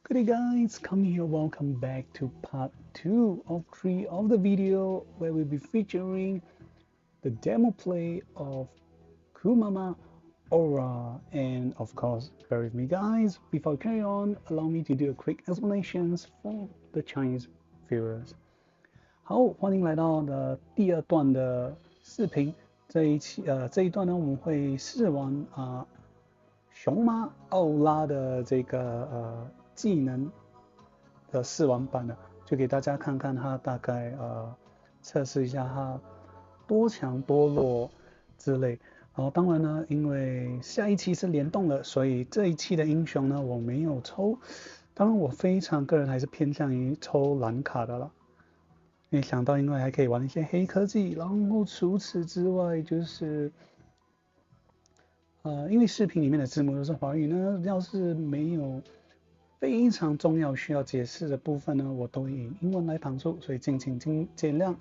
Good day guys, come here, welcome back to part 2 of 3 of the video where we'll be featuring the demo play of Kumama Aura. And of course, bear with me guys, before I carry on, allow me to do a quick explanations for the Chinese viewers. 好，欢迎来到第二段的视频。这一段呢，我们会试玩熊妈奥拉的这个技能的试玩版的，就给大家看看它大概测试一下它多强多弱之类。然后当然呢，因为下一期是联动的，所以这一期的英雄呢我没有抽。当然我非常个人还是偏向于抽蓝卡的了。没想到因为还可以玩一些黑科技，然后除此之外就是因为视频里面的字幕都是华语呢，要是没有非常重要需要解释的部分呢，我都以英文来旁述，所以敬请见谅。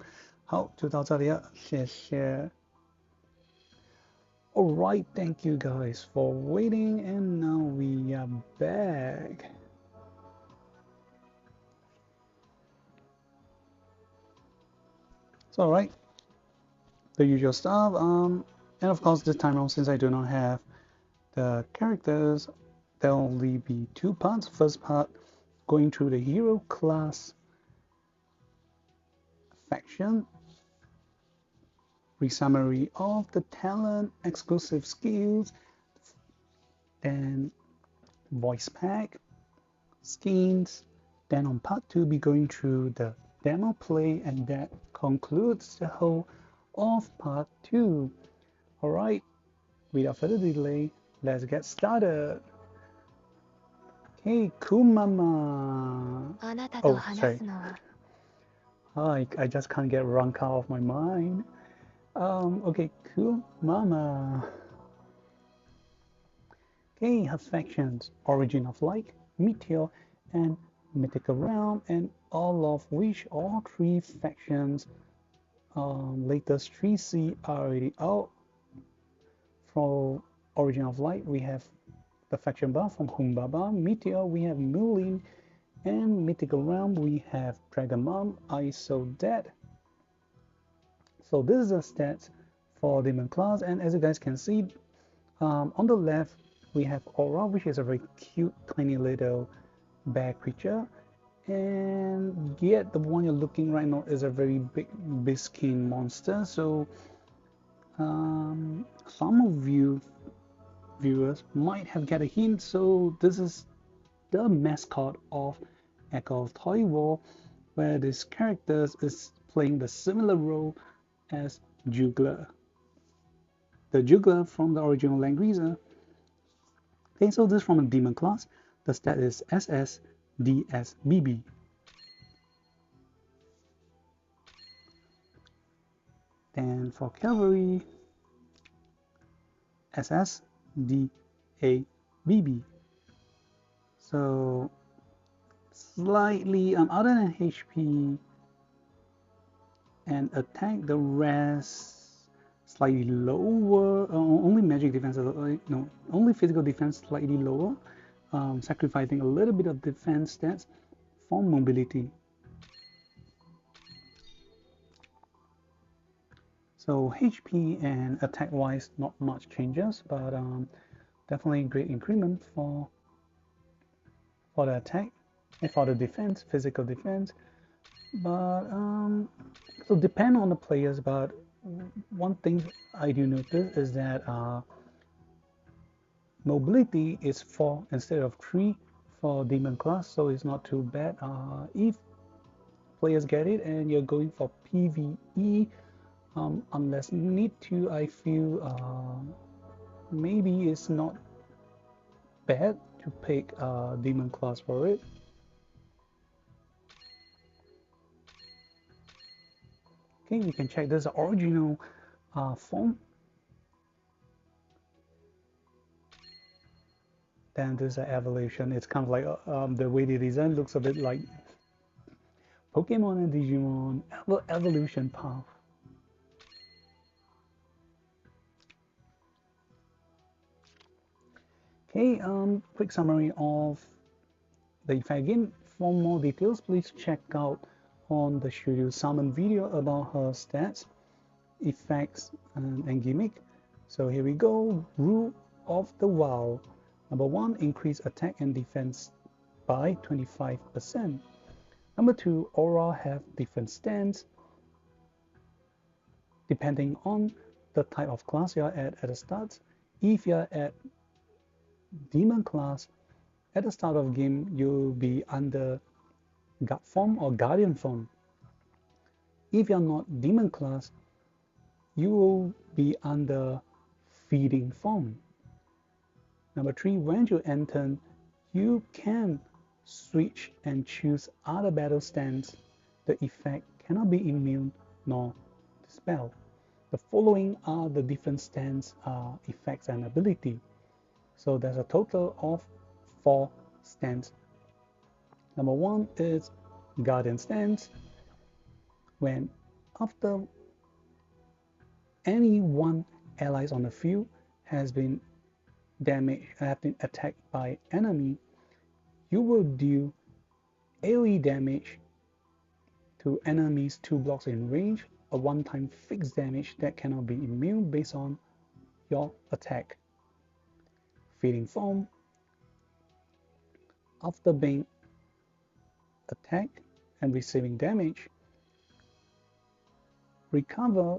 好，就到这里了，谢谢。Alright, thank you guys for waiting, and now we are back. So, alright, the usual stuff. And of course, this time around, since I do not have the characters, there'll only be two parts. First part, going through the hero class faction, resummary of the talent, exclusive skills, then voice pack, skins. Then on part 2, be going through the demo play, and that concludes the whole of part 2. Alright, without further delay, let's get started. Hey, Kumama. Oh, sorry. I just can't get Ranka off my mind. Okay, Kumama. Okay, her factions, Origin of Light, Meteor, and Mythical Realm, and all of which all three factions latest 3C are already out. For Origin of Light, we have the faction buff from Humbaba. Meteor, we have Moulin, and Mythical Realm, we have Dragon Mom, ISO Dead. So this is the stats for Demon class, and as you guys can see, on the left we have Aura, which is a very cute tiny little bear creature, and yet the one you're looking right now is a very big biskin monster. So some of you viewers might have get a hint. So this is the mascot of Echo of Toy War, where this character is playing the similar role as Jugler, the Jugler from the original Langrisser. Okay, so this is from a demon class. The stat is SSDSBB. Then for cavalry, SSDABB. So slightly other than HP and attack, the rest slightly lower. Only magic defense, no, only physical defense slightly lower, sacrificing a little bit of defense stats for mobility. So HP and attack wise, not much changes, but definitely great increment for the attack and for the defense, physical defense. But so depend on the players. But one thing I do notice is that mobility is 4 instead of 3 for demon class, so it's not too bad. If players get it and you're going for PvE, unless need to, I feel maybe it's not bad to pick demon class for it. Okay, we can check this original form. Then there's an evolution. It's kind of like the way the design looks a bit like Pokemon and Digimon evolution path. Okay, quick summary of the effect again. For more details, please check out on the Studio Summon video about her stats, effects, and gimmick. So here we go. Rule of the Wild. Number 1, increase attack and defense by 25%. Number 2, aura have different stance depending on the type of class you are at the start. If you are at demon class, at the start of game, you'll be under God form or guardian form. If you're not demon class, you will be under feeding form. Number 3, when you enter, you can switch and choose other battle stance. The effect cannot be immune nor dispel. The following are the different stance effects and ability. So there's a total of 4 stance. Number 1 is Guardian stance. When after any one allies on the field has been damaged, have been attacked by enemy, you will deal AoE damage to enemies 2 blocks in range, a one-time fixed damage that cannot be immune based on your attack. Feeding form. After being attacked and receiving damage, recover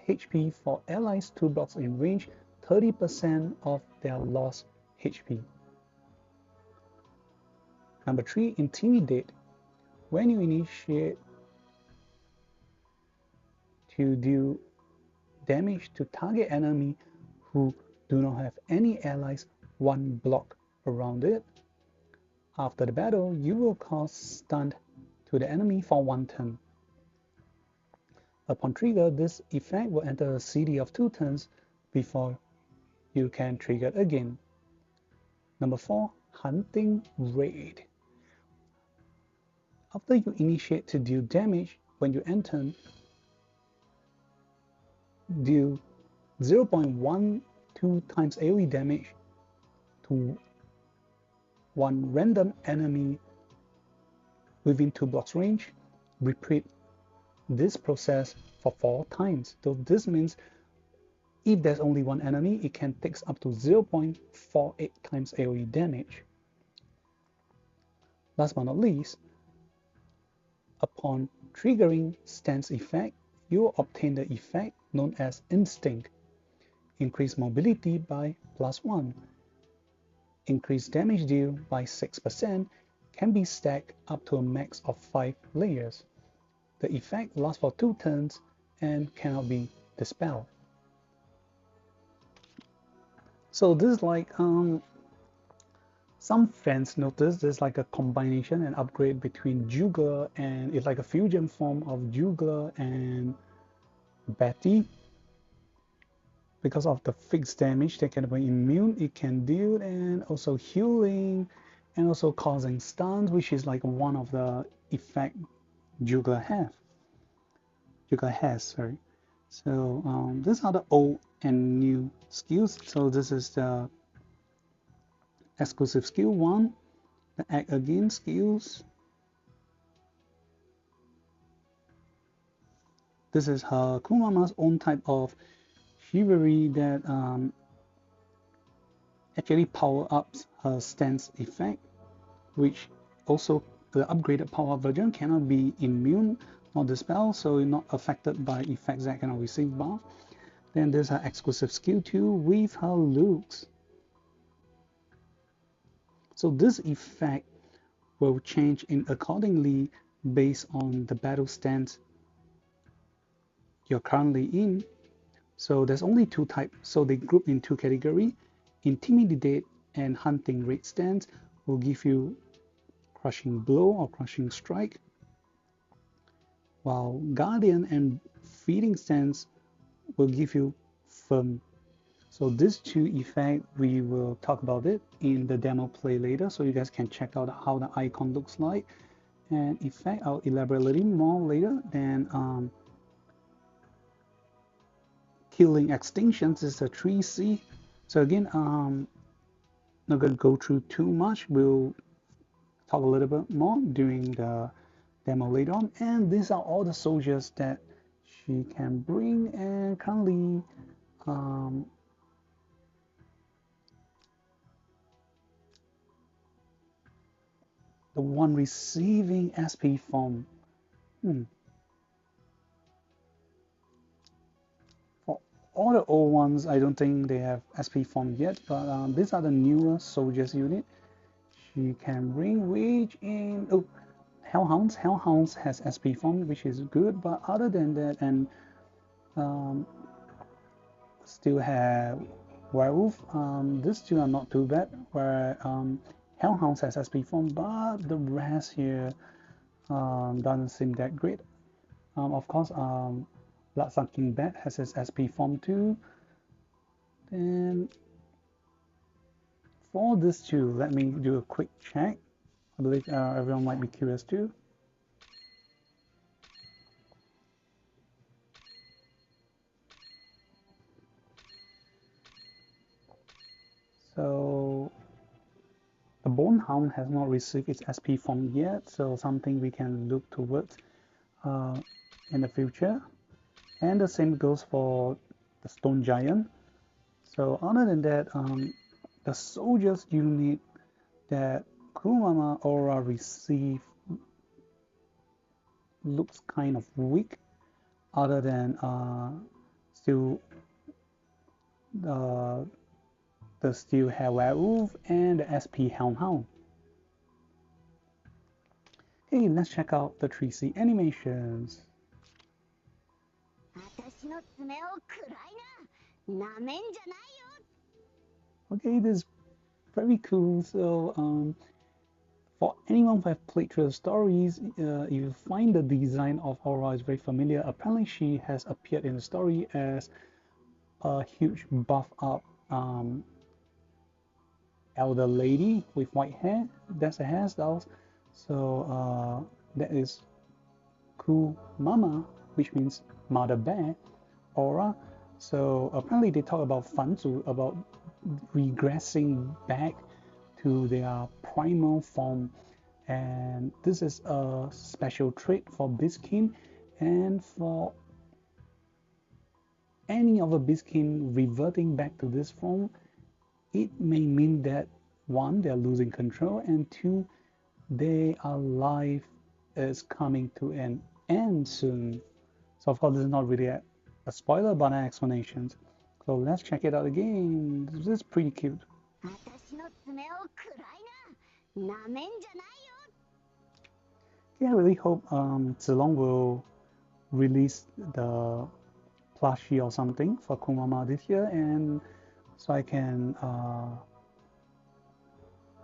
HP for allies 2 blocks in range, 30% of their lost HP. Number 3, intimidate. When you initiate to do damage to target enemy who do not have any allies 1 block around it, after the battle, you will cause stun to the enemy for 1 turn. Upon trigger, this effect will enter a CD of 2 turns before you can trigger it again. Number 4, hunting raid. After you initiate to deal damage, when you enter, deal 0.12 times AoE damage to one random enemy within 2 blocks range. Repeat this process for 4 times. So this means if there's only one enemy, it can take up to 0.48 times AoE damage. Last but not least, upon triggering stance effect, you will obtain the effect known as Instinct. Increase mobility by +1. Increase damage deal by 6%, can be stacked up to a max of 5 layers. The effect lasts for 2 turns and cannot be dispelled. So this is like some fans notice there's like a combination and upgrade between Juggler, and it's like a fusion form of Juggler and Betty. Because of the fixed damage that can be immune, it can deal, and also healing, and also causing stuns, which is like one of the effect Juggler has, sorry. So these are the old and new skills. So this is the exclusive skill 1, the act again skills. This is her Kumama's own type of chivalry that actually power ups her stance effect, which also the upgraded power version cannot be immune or dispel, so you're not affected by effects that cannot receive buff. Then there's her exclusive skill 2 with her looks. So this effect will change in accordingly based on the battle stance you're currently in. So there's only 2 types, so they group in 2 categories. Intimidate and hunting raid stance will give you crushing blow or crushing strike, while guardian and feeding stance will give you firm. So these 2 effects, we will talk about it in the demo play later, so you guys can check out how the icon looks like. And effect, I'll elaborate a little more later. Then killing extinctions is a 3C. So again, not going to go through too much. We'll talk a little bit more during the demo later on. And these are all the soldiers that she can bring, and currently um, the one receiving SP form. For all the old ones, I don't think they have SP form yet, but these are the newer soldiers unit she can bring, which in Hellhounds. Hellhounds has SP form, which is good, but other than that, and um, still have Werewolf. These two are not too bad, where Hellhounds has SP form, but the rest here doesn't seem that great. Of course, Bloodsucking Bat has his SP form too. And for these two, let me do a quick check. I believe everyone might be curious too. So the Bonehound has not received its SP form yet, so something we can look towards uh, in the future. And the same goes for the Stone Giant. So other than that, the soldiers unit that Kumama Aura received looks kind of weak, other than still the Steel Hair Werewolf and the SP Hound. Hey, let's check out the 3C animations. Okay, this is very cool. So for anyone who have played through the stories, you find the design of Aura is very familiar. Apparently, she has appeared in the story as a huge buff up elder lady with white hair. That's a hairstyle. So that is Ku Mama, which means Mother Bear, Aura. So apparently they talk about Fanzu, about regressing back to their primal form, and this is a special trait for Biskin, and for any of the Biskin reverting back to this form, it may mean that one, they're losing control, and two, their life is coming to an end soon. So of course this is not really a spoiler, but an explanation. So let's check it out again. This is pretty cute. Yeah, I really hope Zilong will release the plushie or something for Kumama this year, and so I can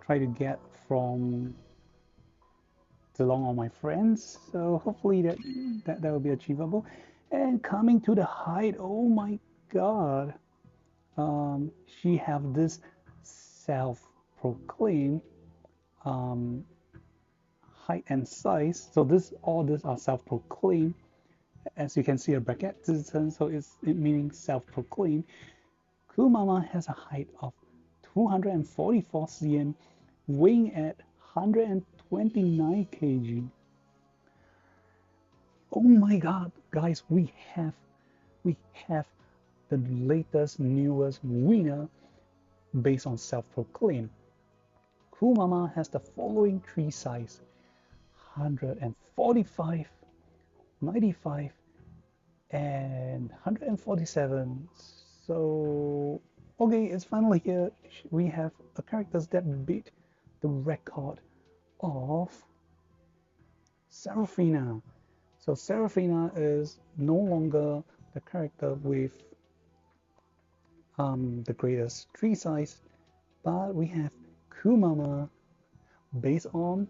try to get from Zilong or my friends. So hopefully that will be achievable. And coming to the height, oh my god, she have this self-proclaimed um, height and size. So all this are self-proclaimed. As you can see a bracket, so it meaning self-proclaimed. Kumama has a height of 244 cm, weighing at 129 kg. Oh my god, guys, we have the latest, newest winner based on self-proclaim. Kumama has the following three size: 145, 95, and 147. So okay, it's finally here. We have a characters that beat the record of Seraphina. So Seraphina is no longer the character with the greatest tree size, but we have Kumama based on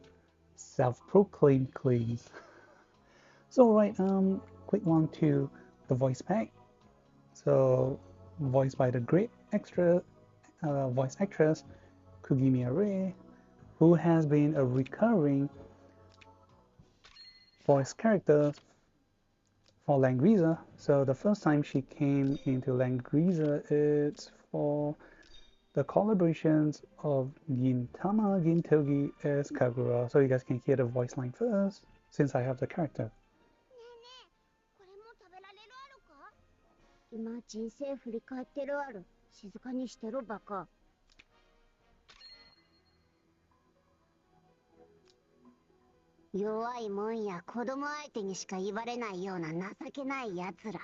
self-proclaimed claims. So right, quick one to the voice pack. So voiced by the great voice actress Kugimi Aree, who has been a recurring voice character for Langrisser. So the first time she came into Langrisser, it's for the collaborations of Gintama, Gintogi as Kagura. So you guys can hear the voice line first, since I have the character. 今人生振り返ってるある。静かにしてろバカ。弱いもんや子供相手にしか言われないような情けないやつら。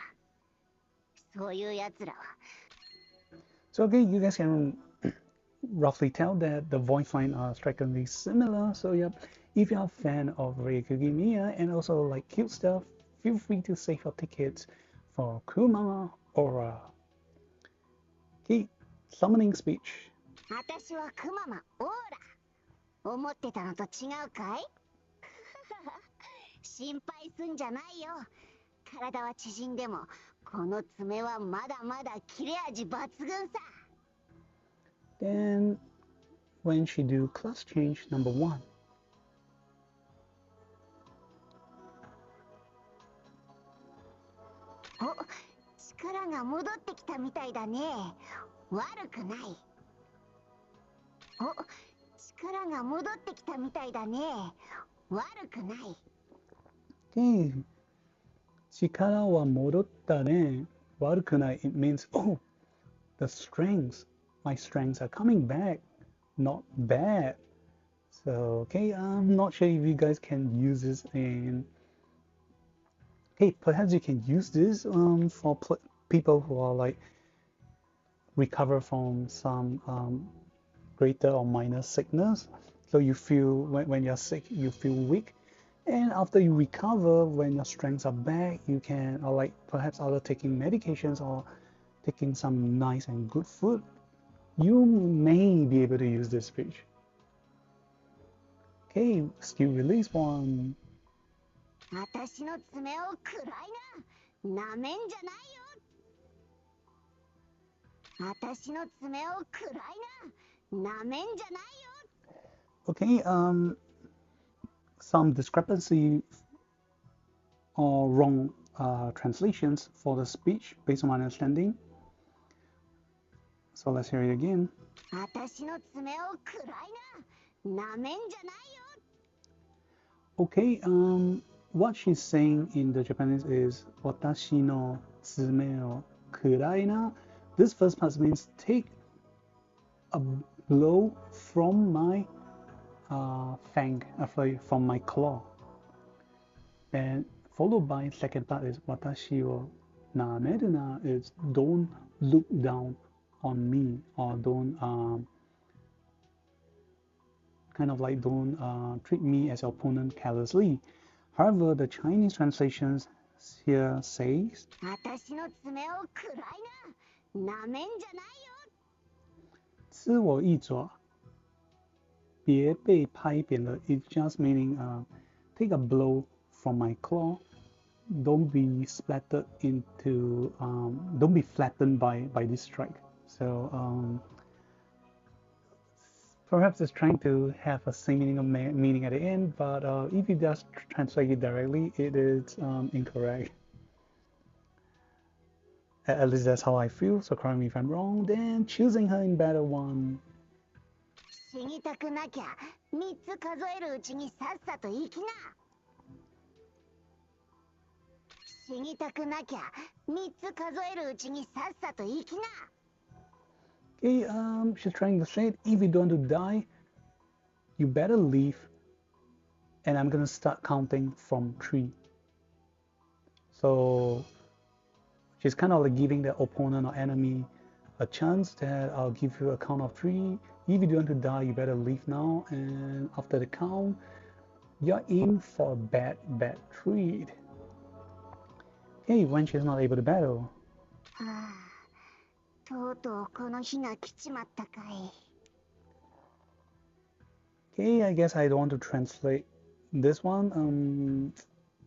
そういうやつらは。So again, you guys can roughly tell that the voice line are strikingly similar. So yep, if you're a fan of Reikugimiya and also like cute stuff, feel free to save your tickets for Kumama Aura. Okay, summoning speech. 私はクママオーラ。思ってたのと違うかい？心配すんじゃないよ。体は縮んでも、この爪はまだまだ切れ味抜群さ。Then, when she do class change number 1. お、力が戻ってきたみたいだね。悪くない。お、力が戻ってきたみたいだね。悪くない。Okay, chikara wa modotta ne. Warukunai, it means, oh, the strengths, my strengths are coming back. Not bad. So, okay, I'm not sure if you guys can use this in. Hey, perhaps you can use this for people who are like recover from some greater or minor sickness. So you feel when you're sick, you feel weak, and after you recover, when your strengths are back, you can, or like perhaps after taking medications or taking some nice and good food, you may be able to use this speech. Okay, skill release 1. 私の爪をくらいな。なめんじゃないよ。私の爪をくらいな。なめんじゃないよ。Okay, some discrepancy or wrong translations for the speech based on my understanding. So let's hear it again. 私の爪をくらいな。なめんじゃないよ。Okay, what she's saying in the Japanese is watashi no tsume o kurai na. This first part means take a blow from my fang, from my claw. And followed by second part is watashi o nameru na, is don't look down on me, or don't kind of like don't treat me as your opponent carelessly. However, the Chinese translations here says 私の爪をくらいな。なめんじゃないよ。吃我一爪，别被拍扁了. It's just meaning take a blow from my claw. Don't be splattered into, don't be flattened by this strike. So perhaps it's trying to have a same meaning at the end, but if you just translate it directly, it is incorrect. At least that's how I feel, so correct me if I'm wrong. Then choosing her in battle 1. 死にたくなきゃ3つ数えるうちにさっさと生きな。死にたくなきゃ3つ数えるうちにさっさと生きな。Okay, she's trying to say, if you don't want to die, you better leave, and I'm gonna start counting from 3. So she's kind of like giving the opponent or enemy a chance that I'll give you a count of 3. If you don't want to die, you better leave now, and after the count, you're in for a bad treat. Okay, when she's not able to battle. はあ、とうとうこの日が来ちまったかい。Okay, I guess I don't want to translate this one.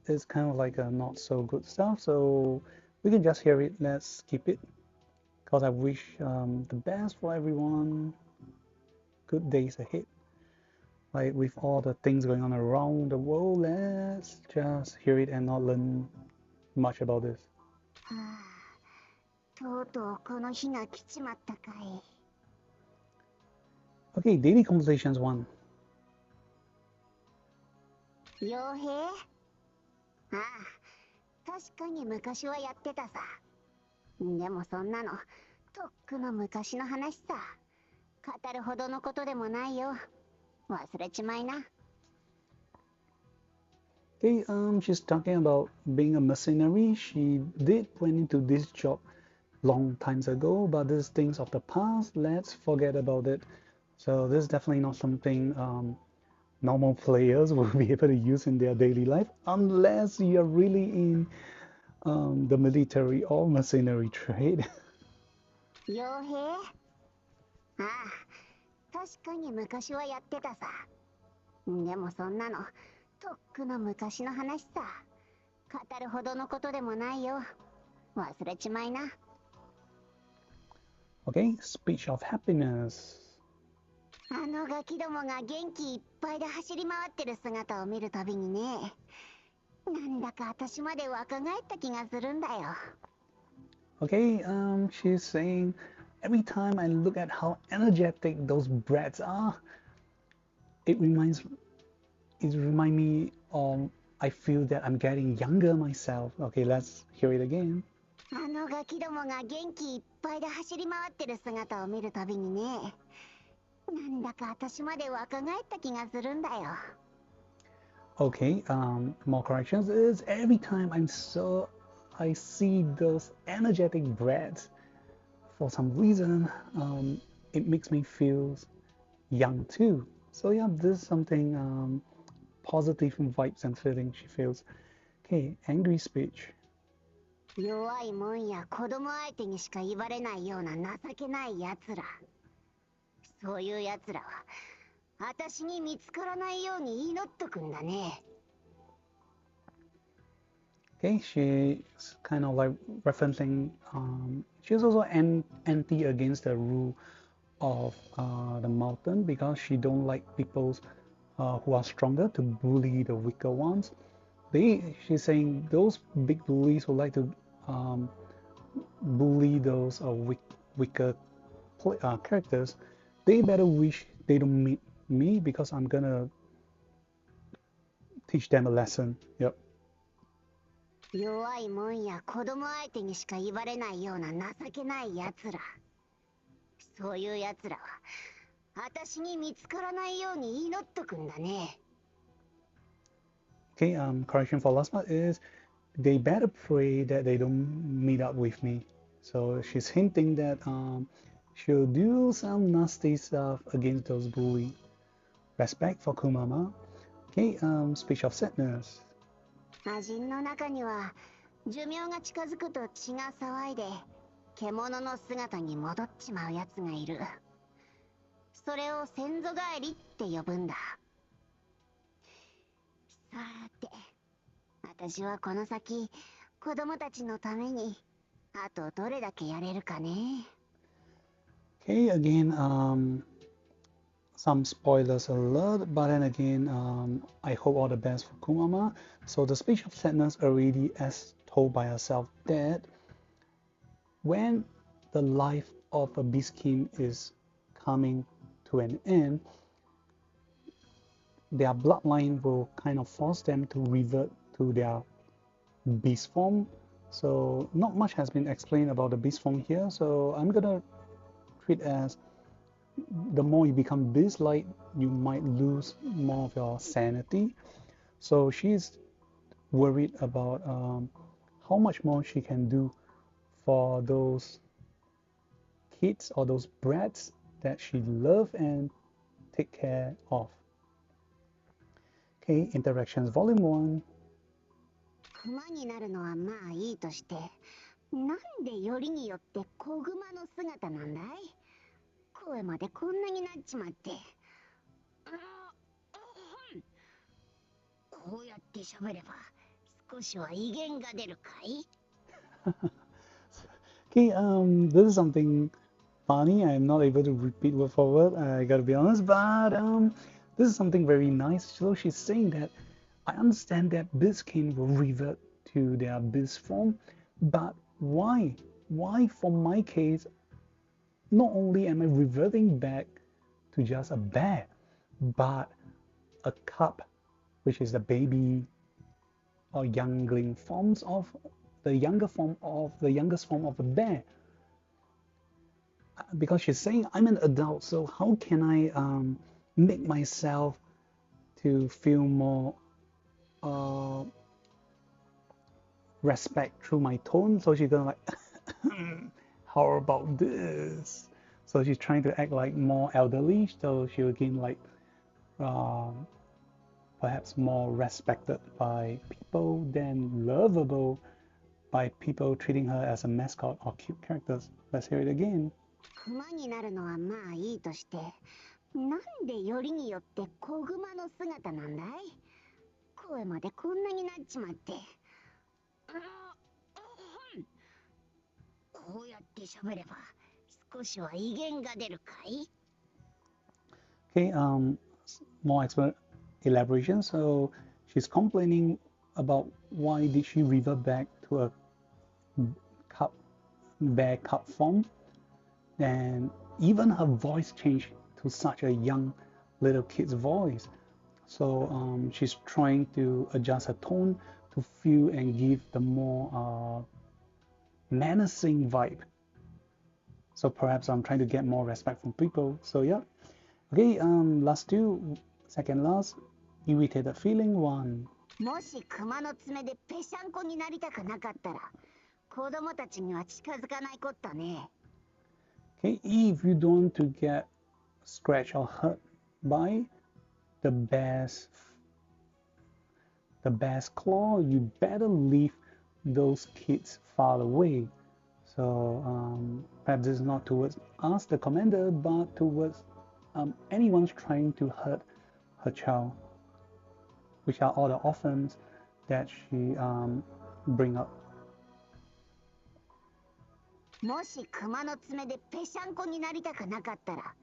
It's kind of like a not so good stuff, so we can just hear it. Let's skip it, because I wish the best for everyone. Good days ahead. Like with all the things going on around the world, let's just hear it and not learn much about this. はあ、とうとうこの日が来ちまったかい。Okay, daily conversations one. 傭兵ああ、確かに昔はやってたさ。でもそんなの、とっくの昔の話さ。語るほどのことでもないよ。忘れちまいな。Okay, she's talking about being a mercenary. She did went into this job long times ago, but these things of the past, let's forget about it. So this is definitely not something normal players will be able to use in their daily life unless you're really in the military or mercenary trade. 傭兵ああ、確かに昔はやってたさ。でもそんなの、とっくの昔の話さ。語るほどのことでもないよ。忘れちまいな。Okay, speech of happiness. あのガキどもが元気いっぱいで走り回ってる姿を見るたびにね、なんだか私まで若返った気がするんだよ。Okay, she's saying every time I look at how energetic those brats are, it remind me I feel that I'm getting younger myself. Okay, let's hear it again. あのガキどもが元気いっぱいで走り回ってる姿を見るたびにね、なんだか私まで若返った気がするんだよ。Okay, more corrections is every time I see those energetic brats, for some reason, it makes me feel young too. So yeah, this is something positive vibes and feelings she feels. Okay, angry speech. 弱いもんや子供相手にしか言われないような情けない奴ら。そういう奴らは、私に見つからないように祈っとくんだね。Okay, she's kind of like referencing. She's also anti against the rule of the mountain because she don't like people who are stronger to bully the weaker ones. She's saying those big bullies who like to um, bully those weaker characters, they better wish they don't meet me because I'm gonna teach them a lesson. Yep. 弱いもんや子供相手にしか言われないような情けない奴ら。そういう奴らは、私に見つからないように祈っとくんだね。Okay. Correction for last part is they better pray that they don't meet up with me. So she's hinting that she'll do some nasty stuff against those bullies. Respect for Kumama. Okay. Speech of sadness. 魔人の中には、寿命が近づくと血が騒いで、獣の姿に戻っちまう奴がいる。それを先祖返りって呼ぶんだ。さーて、私はこの先、子供たちのために、あとどれだけやれるかね。Okay, again, some spoilers alert, but then again, I hope all the best for Kumama. So the speech of sadness already as told by herself that when the life of a beast king is coming to an end, their bloodline will kind of force them to revert to their beast form. So not much has been explained about the beast form here. So I'm gonna treat as the more you become beast-like, you might lose more of your sanity. So she's worried about how much more she can do for those kids or those brats that she loves and take care of. Okay, interactions volume 1. 熊になるのはまあいいとして、なんでよりによって子熊の姿なんだい？声までこんなになっちまって。こうやって喋れば少しは威厳が出るかい？ Okay, this is something funny. I'm not able to repeat word for word. I gotta be honest, but this is something very nice. So she's saying that I understand that Biskin will revert to their Bis form, but why? Why, for my case, not only am I reverting back to just a bear, but a cub, which is the baby or youngling forms of the youngest form of a bear. Because she's saying, I'm an adult, so how can I make myself to feel more uh, respect through my tone? So she's gonna like, how about this? So she's trying to act like more elderly, so she will gain like um, perhaps more respected by people than lovable by people treating her as a mascot or cute characters. Let's hear it again. クマになるのはまあいいとして、なんでよりによって子グマの姿なんだい？声までこんなになっちまって。こうやって喋れば少しは威厳が出るかい？ Okay, more elaboration. So she's complaining about why did she revert back to a cup, bear cub form, and even her voice changed to such a young little kid's voice. So she's trying to adjust her tone to feel and give the more menacing vibe. So perhaps I'm trying to get more respect from people. So yeah. Okay, last two, second last, irritated feeling one. もしクマの爪でぺしゃんこになりたくなかったら、子供たちには近づかないこったね。Okay, if you don't want to get scratched or hurt by the bear's claw, you better leave those kids far away. So perhaps this is not towards us, the commander, but towards anyone trying to hurt her child, which are all the orphans that she bring up. もしクマの爪でぺしゃんこになりたくなかったら、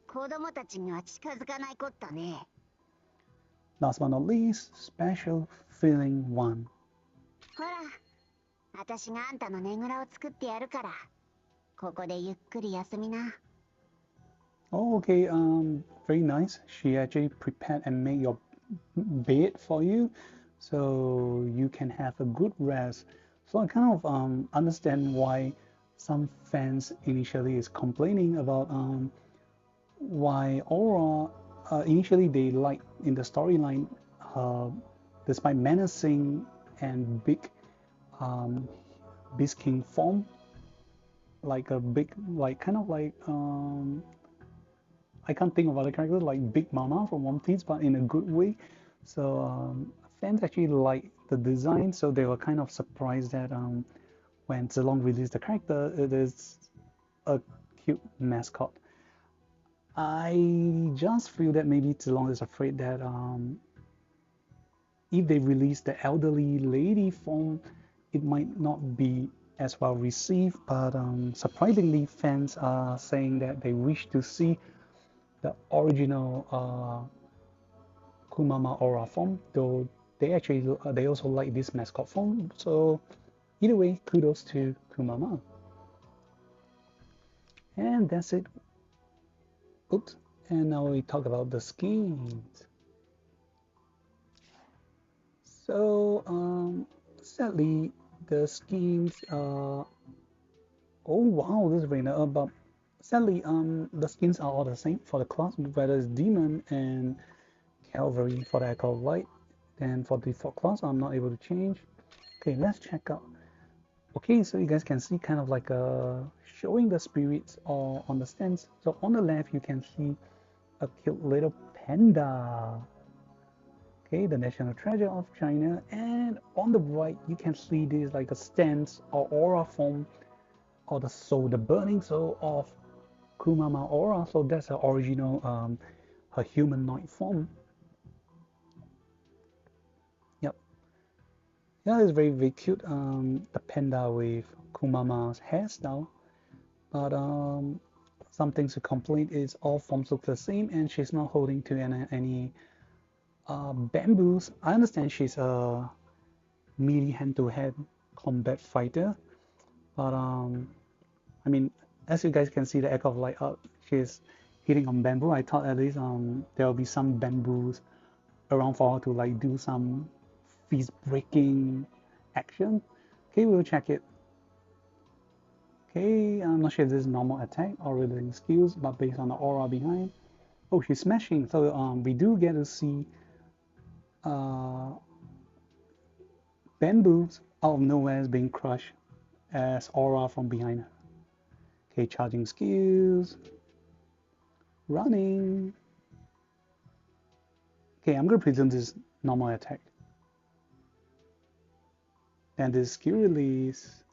子供たちには近づかないこったね。Last but not least, special feeling one. ほら、私があんたのねぐらを作ってやるから、ここでゆっくり休みな。Oh, okay, very nice. She actually prepared and made your bed for you, so you can have a good rest. So I kind of understand why some fans initially is complaining about why Aura initially they like in the storyline, despite menacing and big Beast King form, like a big, like kind of like I can't think of other characters like Big Mama from One Piece, but in a good way. So fans actually like the design, so they were kind of surprised that when Zilong released the character, it is a cute mascot. I just feel that maybe Zilong is afraid that if they release the elderly lady form, it might not be as well received. But surprisingly, fans are saying that they wish to see the original Kumama Aura form, though they also like this mascot form. So either way, kudos to Kumama. And that's it. Oops. And now we talk about the skins. So sadly, the skins are. Oh wow, this is very nice. But sadly, the skins are all the same for the class, whether it's Demon and Cavalry for the Echo of Light. Then for default class, I'm not able to change. Okay, let's check out. Okay, so you guys can see kind of like showing the spirits or on the stands. So on the left, you can see a cute little panda. Okay, the national treasure of China. And on the right, you can see this like a stance or aura form or the soul, the burning soul of Kumama Aura. So that's the original her humanoid form. Yep. Yeah, it's very very cute. The panda with Kumama's hairstyle. But some things to complain is all forms look the same, and she's not holding to any bamboos. I understand she's a melee hand-to-hand combat fighter, but I mean, as you guys can see, the Echo of Light up, she's hitting on bamboo. I thought at least there will be some bamboos around for her to like do some feast breaking action. Okay, we'll check it. Okay, I'm not sure if this is normal attack or relating skills, but based on the aura behind. Oh, she's smashing. So we do get to see uh, bamboos out of nowhere is being crushed as aura from behind her. Okay, charging skills, running. Okay, I'm gonna present this normal attack. And this skill release.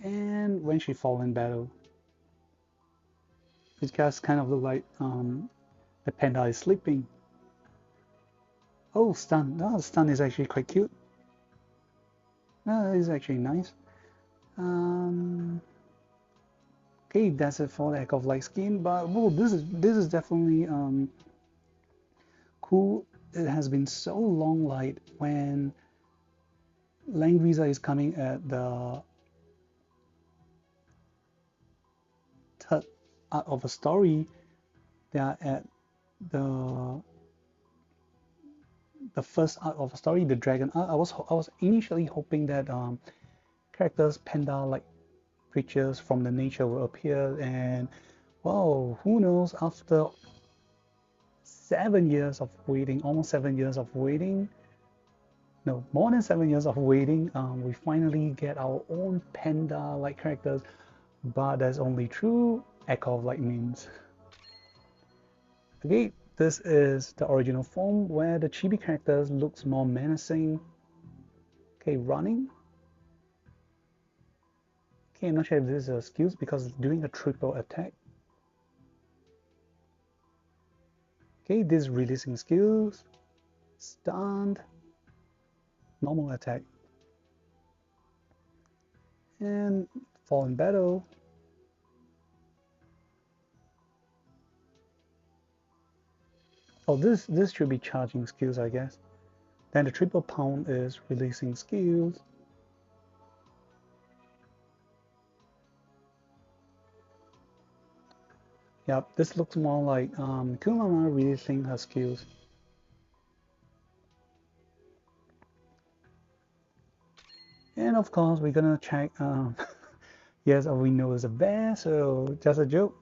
And when she falls in battle, it just kind of look like the panda is sleeping. Oh, stun. Oh, stun is actually quite cute. That is actually nice. Um, okay, that's it for the Echo of Light skin. But whoa, this is definitely cool. It has been so long, like when Langrisser is coming at the third arc of a story. They are at the first arc of a story, the dragon arc. I was initially hoping that characters panda like creatures from the nature will appear, and wow, who knows? After 7 years of waiting, almost 7 years of waiting, no, more than 7 years of waiting, we finally get our own panda like characters, but that's only true Echo of Light means. Okay, this is the original form where the chibi characters looks more menacing. Okay, running. Okay, I'm not sure if this is a skills because it's doing a triple attack. Okay, this is releasing skills. Stunned. Normal attack. And fall in battle. Oh, this should be charging skills, I guess. Then the triple pound is releasing skills. Yep, this looks more like Kumama releasing her skills. And of course, we're gonna check. Yes, we know it's a bear, so just a joke.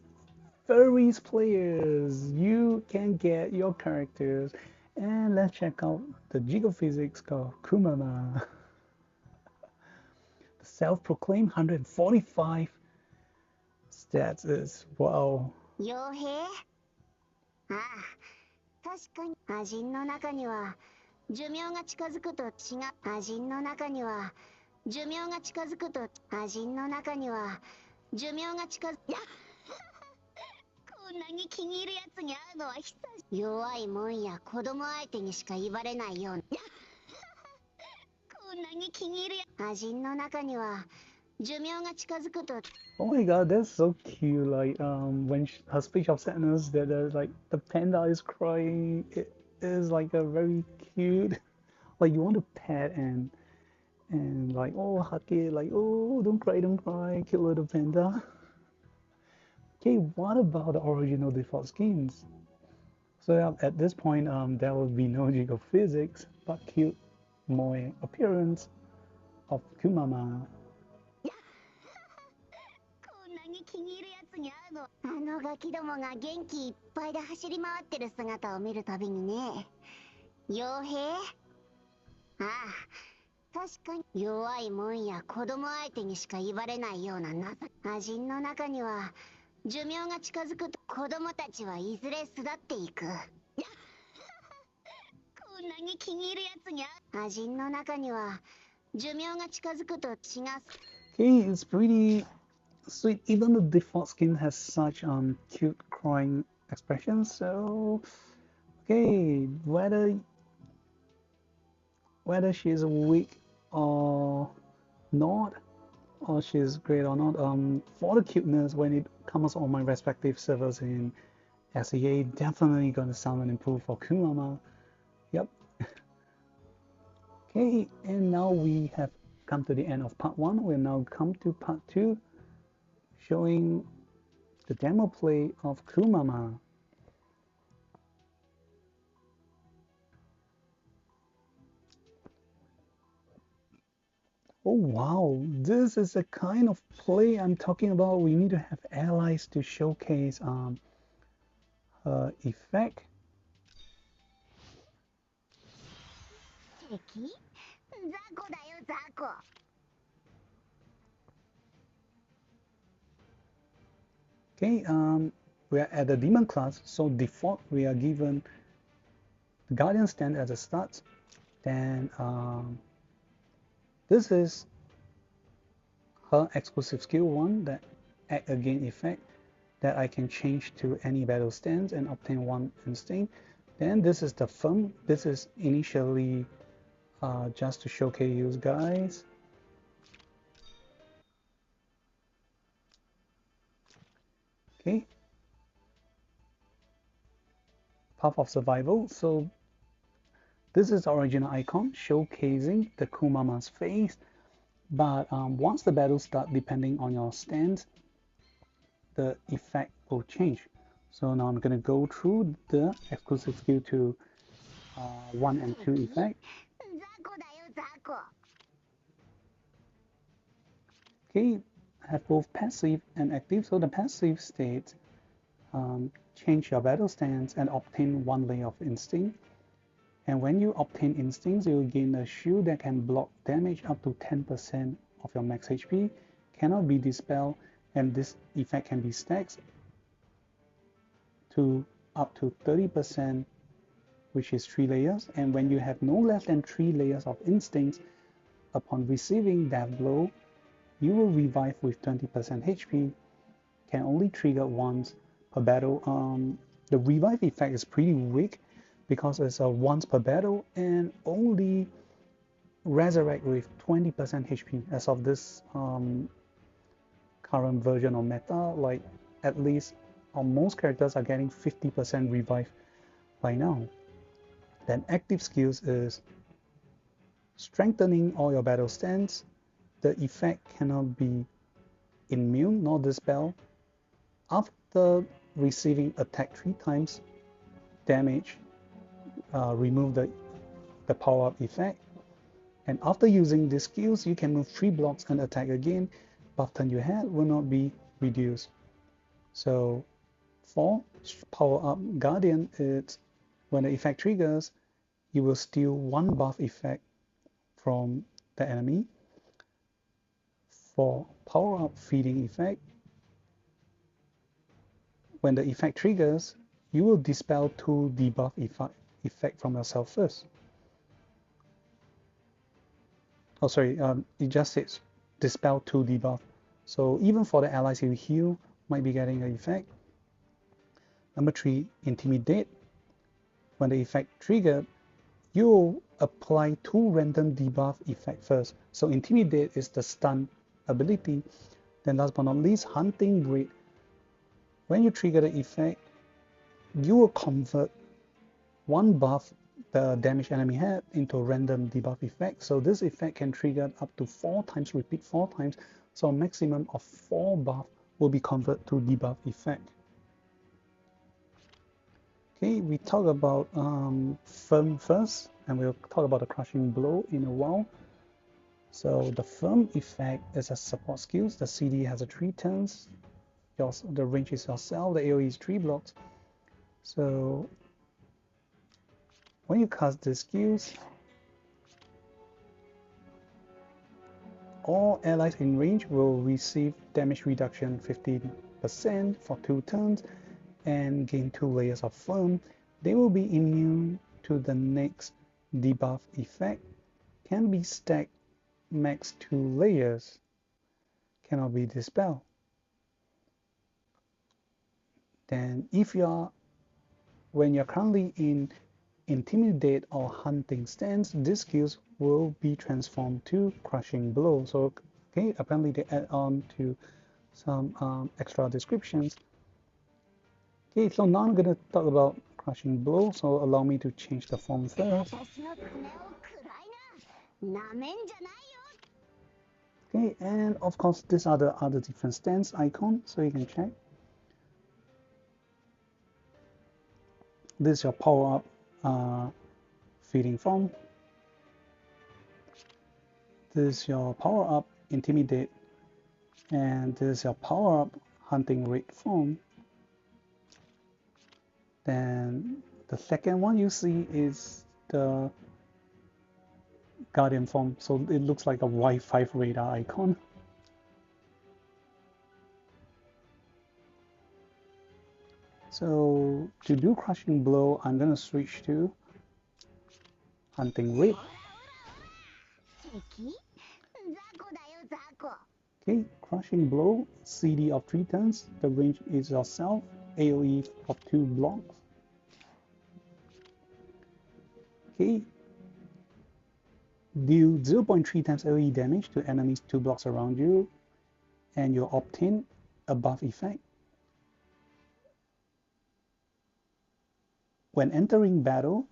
Furries players, you can get your characters. And let's check out the Physics called Kumama. The self-proclaimed 145 stats is wow. 傭兵ああ、確かに魔人の中には寿命が近づくと違う。魔人の中には寿命が近づくと魔人の中には寿命が近づく。いやこんなに気に入るやつに会うのは久しぶり。弱いもんや子供相手にしか言われないような。いやこんなに気に入るや魔人の中には寿命が近づくと。Oh my god, that's so cute. Like when her speech of sadness, that like the panda is crying. It is like a very cute. Like you want to pet and like oh hug it. Like oh don't cry, cute little panda. Okay, what about the original default skins? So at this point, there will be no physics, but cute moe appearance of Kumama. こんなに気に入るやつに会うの。あのガキどもが元気いっぱいで走り回ってる姿を見るたびにね。傭兵ああ、確かに弱いもんや子供相手にしか言われないようなな。魔人の中には寿命が近づくと子供たちはいずれ巣立っていく。いやこんなに気に入るやつに魔人の中には寿命が近づくと血が。Okay, it's pretty sweet. Even the default skin has such cute crying expressions. So okay, whether she's weak or not, or she's great or not, for the cuteness when it comes on my respective servers in SEA, definitely gonna sound and improve for Kumama. Yep. Okay, and now we have come to the end of part one. We'll now come to part two, showing the demo play of Kumama. Oh wow, this is the kind of play I'm talking about. We need to have allies to showcase her effect. 敵雑魚だよ雑魚 Okay, we are at the demon class, so default we are given the guardian stand at the start. Then this is her exclusive skill 1, that act again effect, that I can change to any battle stance and obtain 1 instinct. Then this is the firm. This is initially just to showcase you guys. Okay, path of survival. So this is the original icon showcasing the Kumama's face. But once the battle starts, depending on your stance, the effect will change. So now I'm going to go through the exclusive skill to 1 and 2 effect. 雑魚だよ雑魚 Okay, I have both passive and active. So the passive states change your battle stance and obtain 1 layer of instinct. And when you obtain instincts, you will gain a shield that can block damage up to 10% of your max HP, cannot be dispelled, and this effect can be stacked to up to 30%, which is 3 layers. And when you have no less than 3 layers of instincts, upon receiving death blow, you will revive with 20% HP, can only trigger once per battle. The revive effect is pretty weak because it's a once per battle and only resurrect with 20% HP as of this current version of meta. Like at least most characters are getting 50% revive by now. Then active skills is strengthening all your battle stance. The effect cannot be immune nor dispel. After receiving attack 3 times, damage, remove the power-up effect. And after using these skills, you can move 3 blocks and attack again. Buff turn you had will not be reduced. So for power-up Guardian, it's when the effect triggers, you will steal 1 buff effect from the enemy. For power-up feeding effect, when the effect triggers, you will dispel 2 debuff effect from yourself first. Oh, sorry, it just says dispel 2 debuff. So even for the allies you heal, might be getting an effect. Number 3, intimidate. When the effect triggered, you apply 2 random debuff effect first. So intimidate is the stun ability. Then last but not least, hunting breed. When you trigger the effect, you will convert 1 buff the damage enemy had into a random debuff effect. So this effect can trigger up to 4 times, repeat 4 times. So a maximum of 4 buff will be converted to debuff effect. Okay, we talk about firm first, and we'll talk about the crushing blow in a while. So the firm effect is a support skills. The CD has a 3 turns. The range is yourself. The AoE is 3 blocks. So when you cast the skills, all allies in range will receive damage reduction 15% for 2 turns and gain 2 layers of firm. They will be immune to the next debuff effect, can be stacked max 2 layers, cannot be dispelled. Then when you're currently in intimidate or hunting stance, these skills will be transformed to crushing blow. So okay, apparently they add on to some extra descriptions. Okay, so now I'm going to talk about crushing blow, so allow me to change the form first. Okay, and of course these are the other different stance icons, so you can check. This is your power up feeding form. This is your power up intimidate, and this is your power up hunting rate form. Then the second one you see is the guardian form, so it looks like a Y5 radar icon. So to do crushing blow, I'm gonna switch to hunting rate. Okay, crushing blow, CD of 3 turns. The range is yourself, AoE of 2 blocks. Okay, deal 0.3 times AoE damage to enemies 2 blocks around you, and you obtain a buff effect. When entering battle,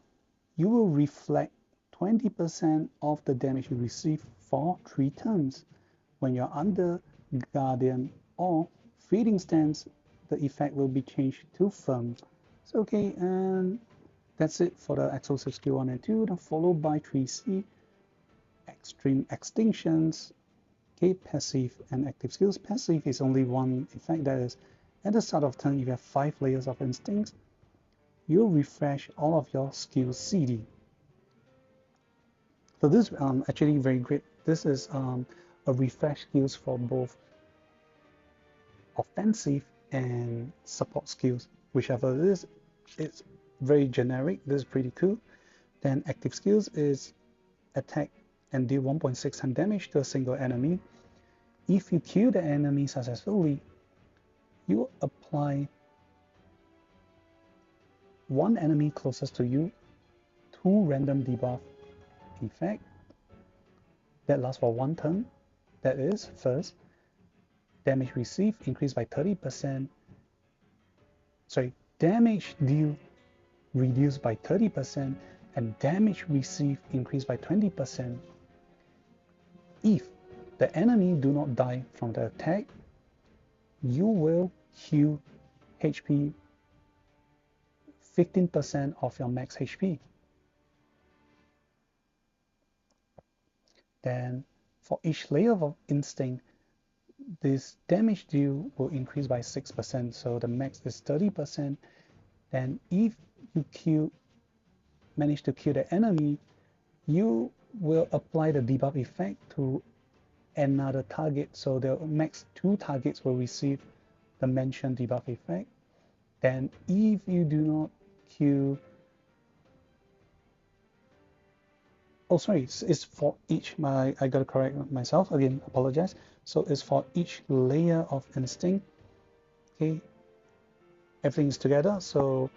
you will reflect 20% of the damage you receive for 3 turns. When you're under Guardian or Feeding stance, the effect will be changed to Firm. So okay, and that's it for the explosive skill 1 and 2, then followed by 3C, Extreme Extinctions, okay, passive and active skills. Passive is only one effect, that is, at the start of turn, if you have 5 layers of instincts, you'll refresh all of your skill CD. So this is actually very great. This is a refresh skills for both offensive and support skills, whichever it is. It's very generic. This is pretty cool. Then active skills is attack and deal 1.6 times damage to a single enemy. If you kill the enemy successfully, you apply one enemy closest to you 2 random debuff effect that lasts for 1 turn. That is, first, damage received increased by 30%. Sorry, damage deal reduced by 30% and damage received increased by 20%. If the enemy do not die from the attack, you will heal HP 15% of your max HP. Then for each layer of instinct, this damage deal will increase by 6%, so the max is 30%. Then if you manage to kill the enemy, you will apply the debuff effect to another target, so the max 2 targets will receive the mentioned debuff effect. Then if you do not kill, oh sorry, it's for each, I gotta correct myself again, apologize. So it's for each layer of instinct. Okay, everything is together, so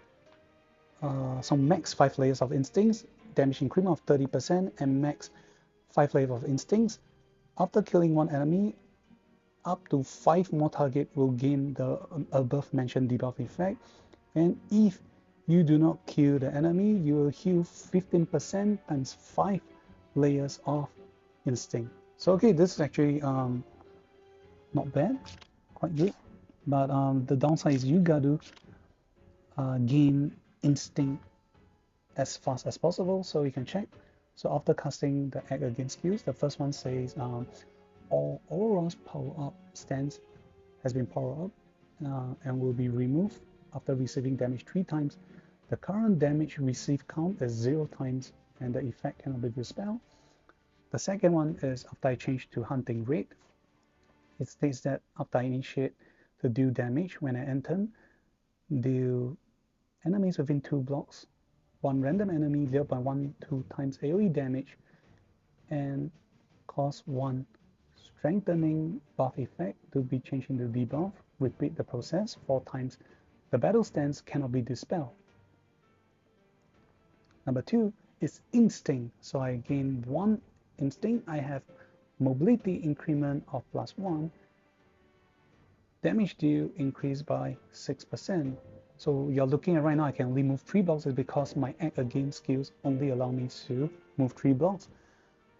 max 5 layers of instincts, damage increment of 30%, and max 5 layers of instincts. After killing one enemy, up to 5 more targets will gain the above mentioned debuff effect. And if you do not kill the enemy, you will heal 15% times 5 layers of instinct. So okay, this is actually not bad, quite good. But the downside is you got to gain instinct as fast as possible, so you can check. So after casting the Act Against skills, the first one says all Aurora's power up stance has been powered up and will be removed after receiving damage 3 times. The current damage received count is 0 times and the effect cannot be dispelled. The second one is after I change to hunting rate, it states that after I initiate to deal damage when I enter, deal enemies within 2 blocks, 1 random enemy 0.12 times AoE damage, and cause 1 strengthening buff effect to be changed into debuff. Repeat the process 4 times. The battle stance cannot be dispelled. Number 2 is instinct. So I gain 1 instinct. I have mobility increment of +1. Damage deal increased by 6%. So you're looking at right now, I can only move 3 blocks is because my Act Against skills only allow me to move 3 blocks.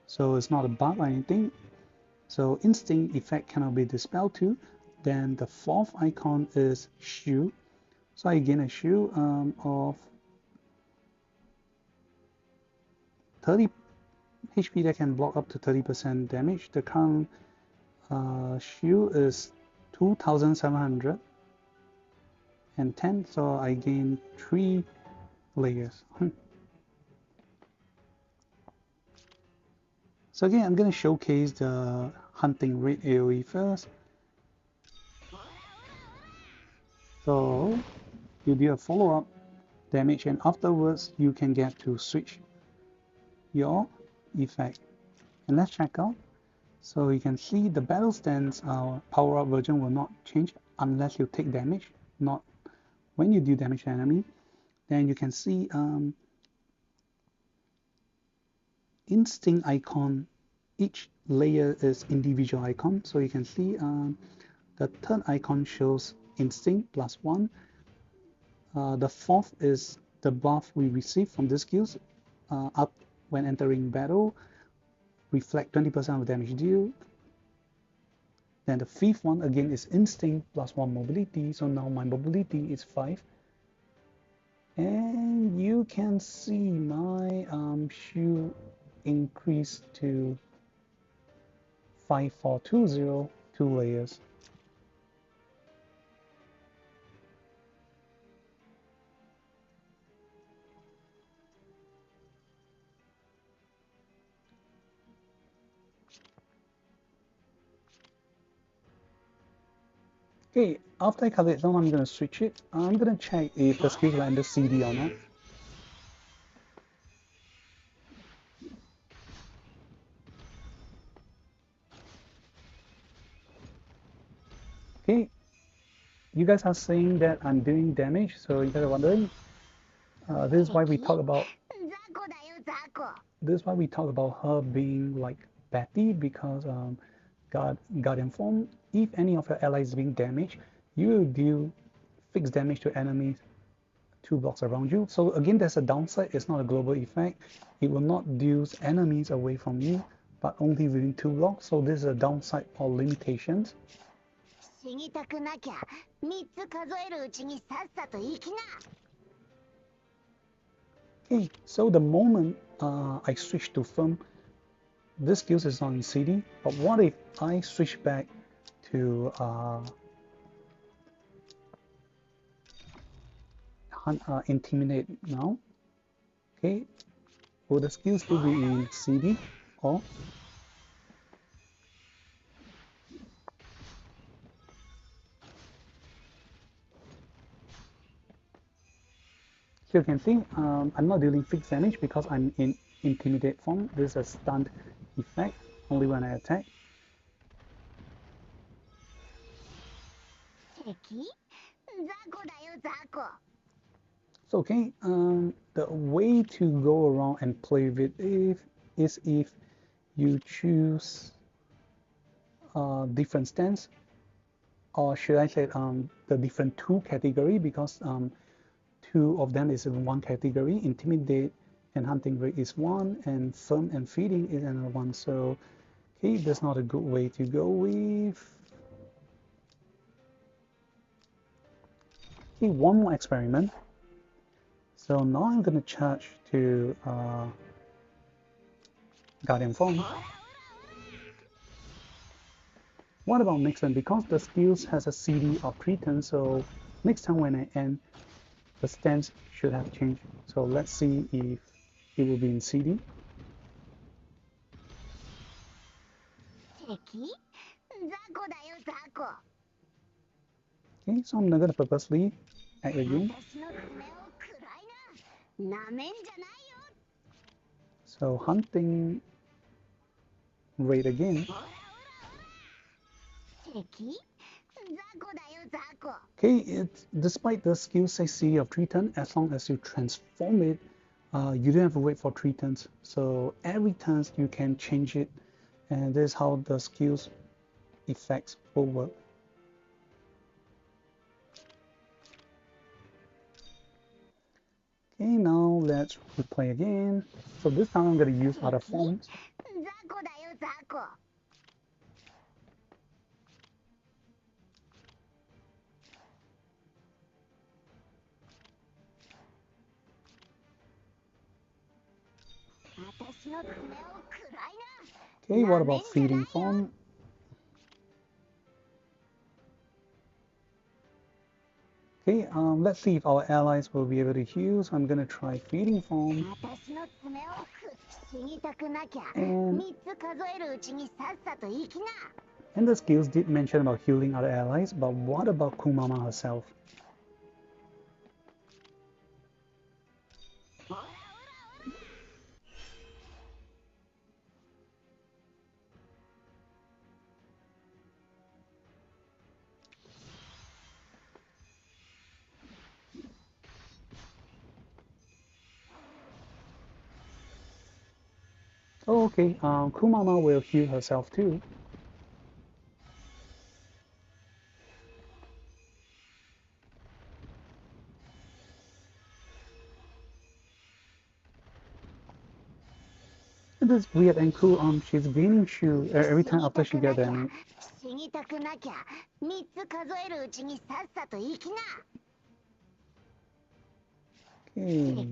So it's not a bug or anything. So instinct effect cannot be dispelled too. Then the fourth icon is shield. So I gain a shield of 30 HP that can block up to 30% damage. The current shield is 2710, so I gain 3 layers. So again, I'm going to showcase the hunting rate AoE first. So you do a follow-up damage, and afterwards you can get to switch your effect. And let's check out. So you can see the battle stance power-up version will not change unless you take damage, not when you do damage to enemy. Then you can see instinct icon. Each layer is individual icon. So you can see the third icon shows instinct +1. The fourth is the buff we receive from the skills up when entering battle, reflect 20% of damage deal. Then the fifth one again is instinct +1 mobility, so now my mobility is 5. And you can see my shield increase to 5420, 2 layers. Okay, after I cut it down, I'm going to switch it. I'm going to check if the skill land is CD or not. Okay, you guys are saying that I'm doing damage, so you guys are wondering. This is why we talk about her being like Betty, because God informed if any of your allies is being damaged, you will deal fixed damage to enemies 2 blocks around you. So again, there's a downside. It's not a global effect. It will not deal enemies away from you, but only within 2 blocks. So this is a downside or limitations. Okay, so the moment I switch to firm, this skill is not in CD, but what if I switch back to intimidate now? Okay, will the skill still be in CD or? So you can see I'm not dealing fixed damage because I'm in intimidate form. This is a stunned effect only when I attack. So okay, the way to go around and play with it is if you choose different stance, or should I say the different 2 category, because 2 of them is in 1 category. Intimidate and hunting rate is 1, and firm and feeding is another 1. So okay, that's not a good way to go with. Okay, one more experiment. So now I'm going to charge to Guardian Form. What about next time? Because the skills has a CD of 3 turns, so next time when I end, the stance should have changed. So let's see if it will be in CD. Okay, so I'm not going to purposely act again. So hunting rate again. Okay, despite the skill say CD of 3 turns, as long as you transform it, you don't have to wait for 3 turns. So every turn you can change it, and this is how the skills effects will work. Okay, now let's replay again. So this time I'm going to use other forms. Okay, what about feeding form? Okay, let's see if our allies will be able to heal. So I'm gonna try feeding form. And the skills did mention about healing other allies, but what about Kumama herself? Oh, okay, Kumama will heal herself too. It is weird and cool. She's gaining shield every time after she gets damage. Okay.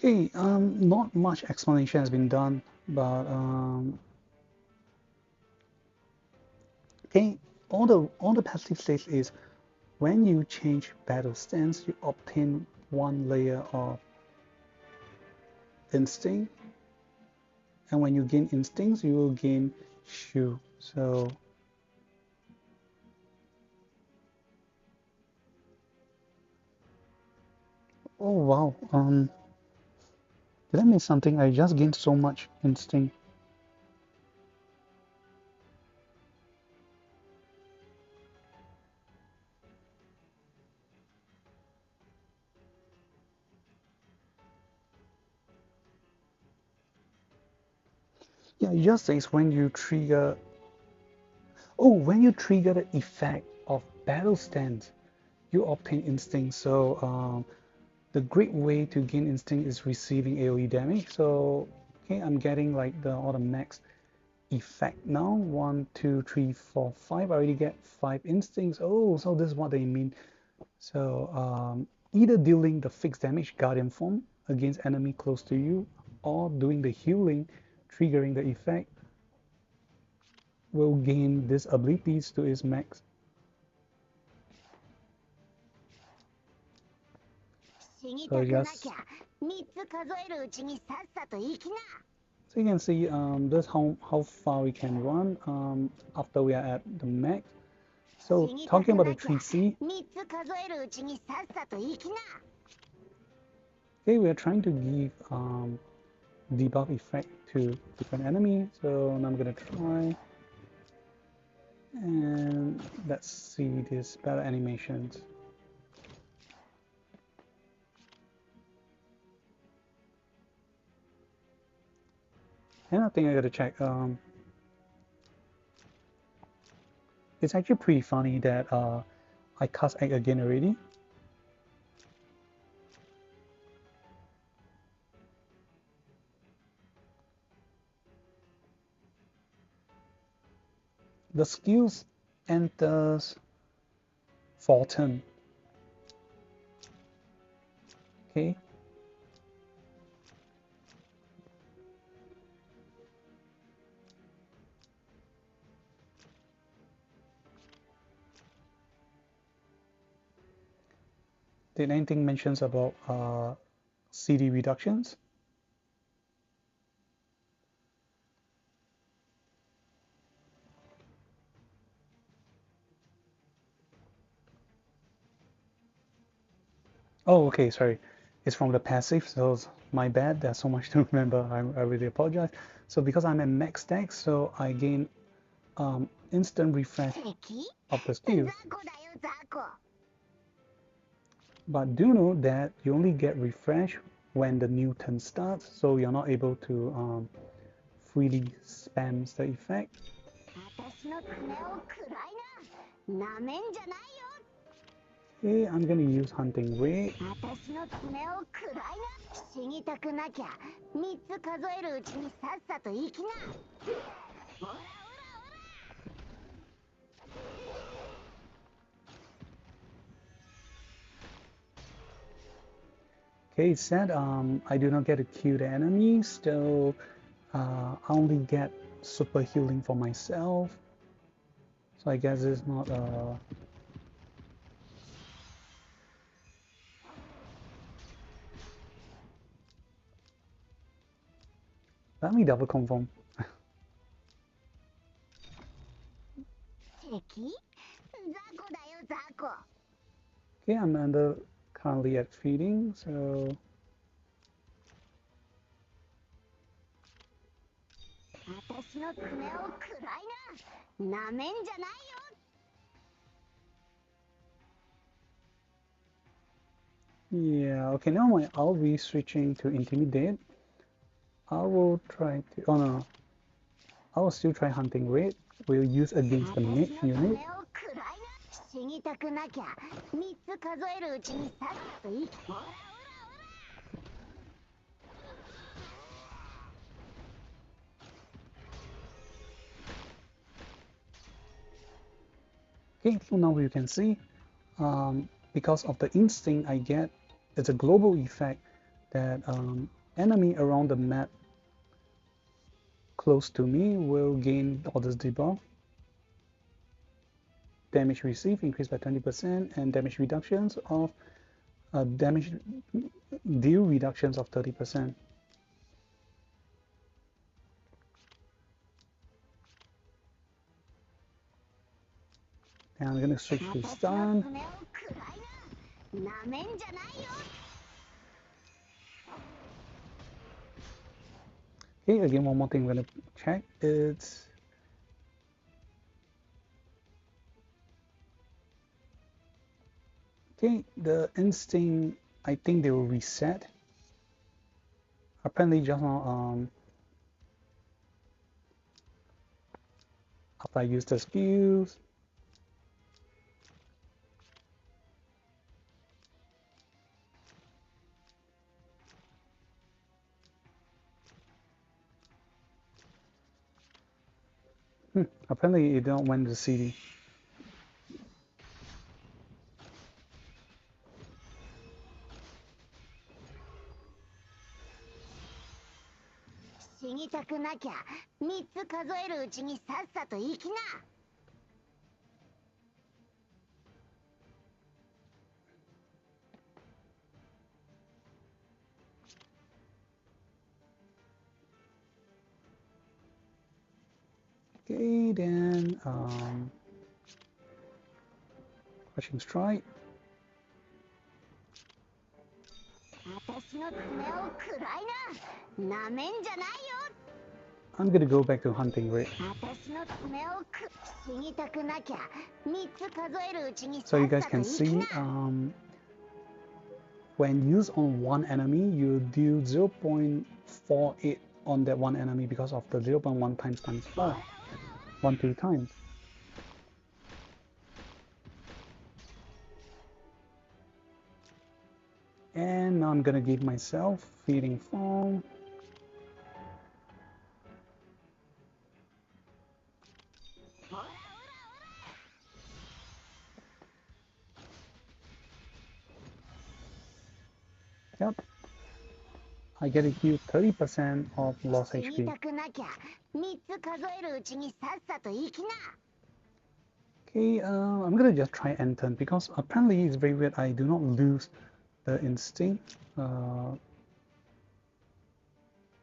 Okay, not much explanation has been done, but okay, all the passive states is when you change battle stance, you obtain one layer of instinct, and when you gain instincts, you will gain shield. So oh wow, did I miss something? I just gained so much instinct. Yeah, it just says when you trigger. Oh, when you trigger the effect of battle stance, you obtain instinct. So the great way to gain instinct is receiving AoE damage. So okay, I'm getting like all the max effect now. 1, 2, 3, 4, 5. I already get 5 instincts. Oh, so this is what they mean. So either dealing the fixed damage guardian form against enemy close to you, or doing the healing, triggering the effect, will gain these abilities to its max. So just so you can see this how far we can run after we are at the max. So talking about the 3C, okay, we are trying to give debuff effect to different enemies. So now I'm gonna try, and let's see these battle animations. And I think I gotta check. It's actually pretty funny that I cast egg again already. The skills enters Fulton. Okay. Did anything mentions about CD reductions? Oh, okay, sorry. It's from the passive, so my bad. There's so much to remember. I really apologize. So because I'm at max dex, so I gain instant refresh of the skills. But do know that you only get refresh when the new turn starts, so you're not able to freely spam the effect. Okay, I'm gonna use Hunting Ray. Okay, it said I do not get to kill the enemies, so I only get super healing for myself. So I guess it's not let me double confirm. 敵？雑魚だよ雑魚。 Okay, I'm currently at feeding, so 私の爪を食らいな。なめんじゃないよ。 yeah, okay, now I'll be switching to intimidate. I will try to, oh no, I will still try hunting rate. We'll use against the mage unit. 死にたくなきゃ3つ数えるうちにさっさと生き。 Okay, so now you can see, because of the instinct I get, it's a global effect that enemy around the map close to me will gain all this debuff. Damage received increased by 20% and damage reductions of damage deal reductions of 30%. And I'm gonna switch to stun. Okay, again, one more thing I'm gonna check. It's okay, the instinct, I think they will reset. Apparently just now, after I use the skills, apparently it don't went to the city. 死にたくなきゃ3つ数えるうちにさっさと生きな。 Okay, then crushing strike. 私の爪を食らいな。なめんじゃないよ。 I'm gonna go back to hunting rate. 私の爪を死にたくなきゃ3つ数えるうちに So さ you っ guys さと can 生き see, な。 when used on one enemy, you deal 0.48 on that one enemy because of the 0.1 times 4, 2 times. And now I'm gonna give myself feeding form. Yep. I get to heal 30% of lost 死に HP. たくなきゃ3つ数えるうちにさっさと生きな。 Okay, I'm gonna just try and turn because apparently it's very weird. I do not lose the instinct,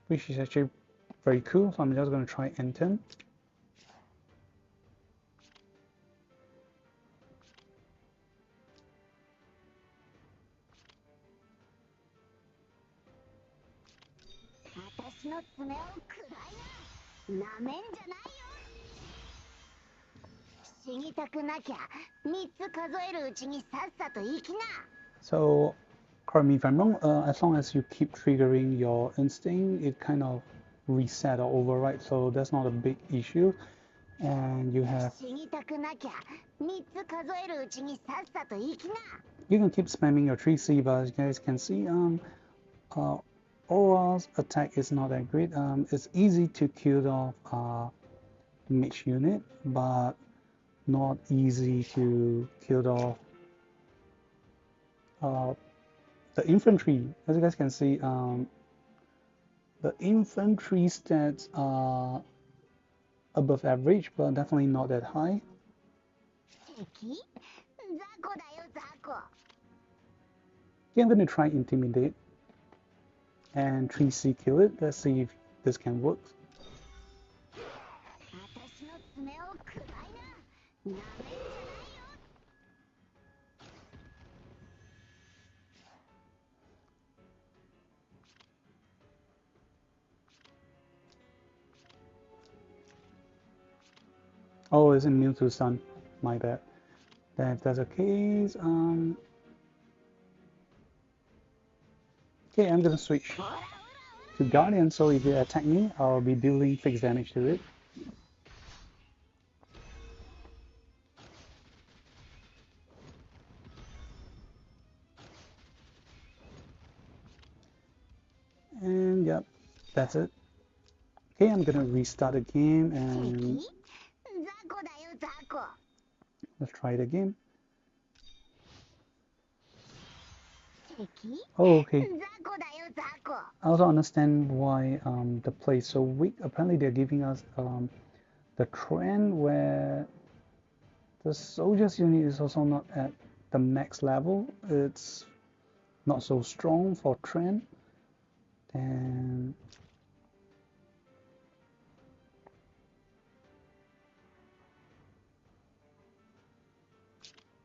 which is actually very cool. So I'm just gonna try and turn. 私の爪を食らいな。なめんじゃないよ。死にたくなきゃ3つ数えるうちにさっさと生きな。 So, correct me if I'm wrong, as long as you keep triggering your instinct, it kind of reset or override, so that's not a big issue. And you have, 死にたくなきゃ3つ数えるうちにさっさと生きな。 you can keep spamming your 3C, but as you guys can see, Aura's attack is not that great. It's easy to kill off mage unit, but not easy to kill off the infantry, as you guys can see, the infantry stats are above average, but definitely not that high. Okay, I'm going to try intimidate and 3C kill it. Let's see if this can work. Oh, it's immune to sun. My bad. Then if that's the case, okay, I'm gonna switch to Guardian, so if you attack me, I'll be dealing fixed damage to it. And yep, that's it. Okay, I'm gonna restart the game and let's try it again. Oh, okay. I also understand why the play is so weak. Apparently they're giving us the trend where the soldiers unit is also not at the max level. It's not so strong for trend. And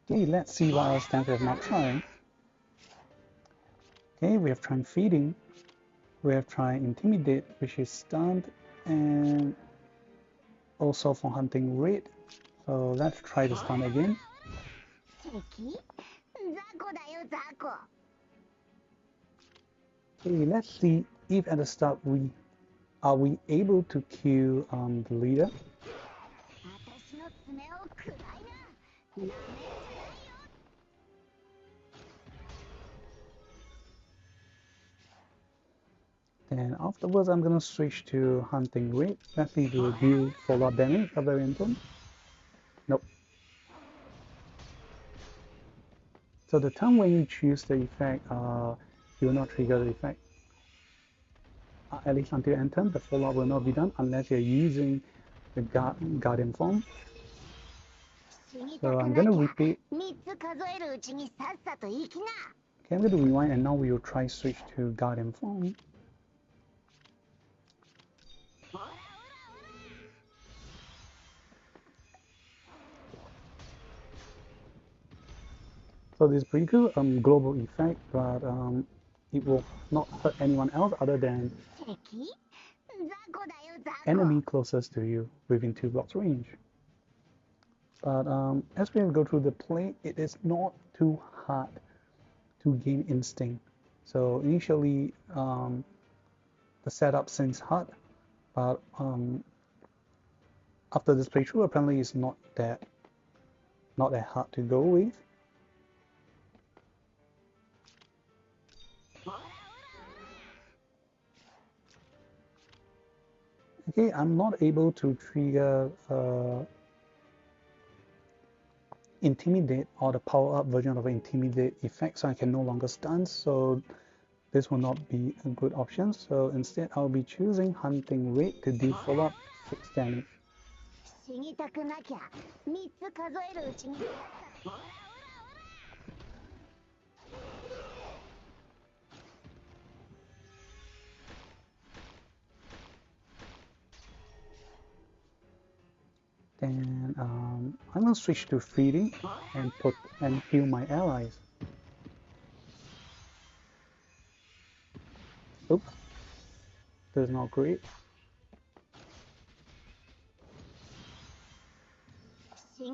okay, let's see what our stands have not tried. Okay, we have tried feeding, we have tried intimidate, which is stunned, and also for hunting raid. So let's try the stun again. Okay, let's see if at the start we able to kill the leader. Then afterwards, I'm gonna switch to hunting raid. Let's see if it will deal follow-up damage of the Renton. Nope. So the time when you choose the effect, you will not trigger the effect. At least until end turn, the follow-up will not be done unless you're using the Guardian form. So I'm gonna repeat. Okay, I'm gonna rewind and now we will try switch to Guardian form. So this is pretty cool, global effect, but it will not hurt anyone else other than enemy closest to you within 2 blocks range. But as we go through the play, it is not too hard to gain instinct. So initially, the setup seems hard, but after this playthrough, apparently it's not that hard to go with. Okay, I'm not able to trigger intimidate or the power up version of intimidate effect, so I can no longer stun, so this will not be a good option. So instead I'll be choosing hunting raid to deal follow-up fixed damage. Then I'm gonna switch to feeding and heal my allies. Oops, that's not great. Okay.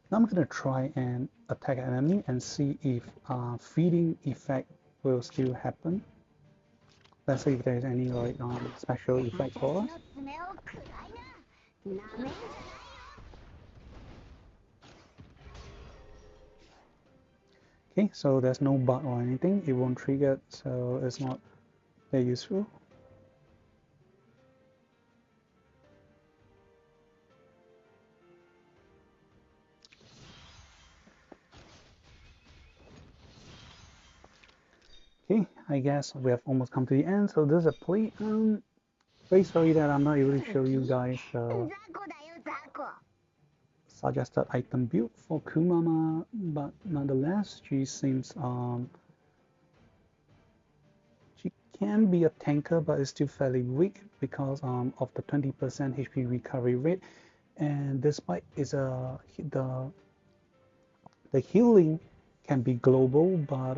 Now I'm gonna try and attack an enemy and see if feeding effect will still happen. Let's see if there's any like special effect for us. Okay, so there's no bug or anything, it won't trigger, so it's not very useful. I guess we have almost come to the end. So this is a play. Very sorry that I'm not able to show you guys the suggested item build for Kumama, but nonetheless, she seems she can be a tanker, but is still fairly weak because of the 20% HP recovery rate. And despite the healing can be global, but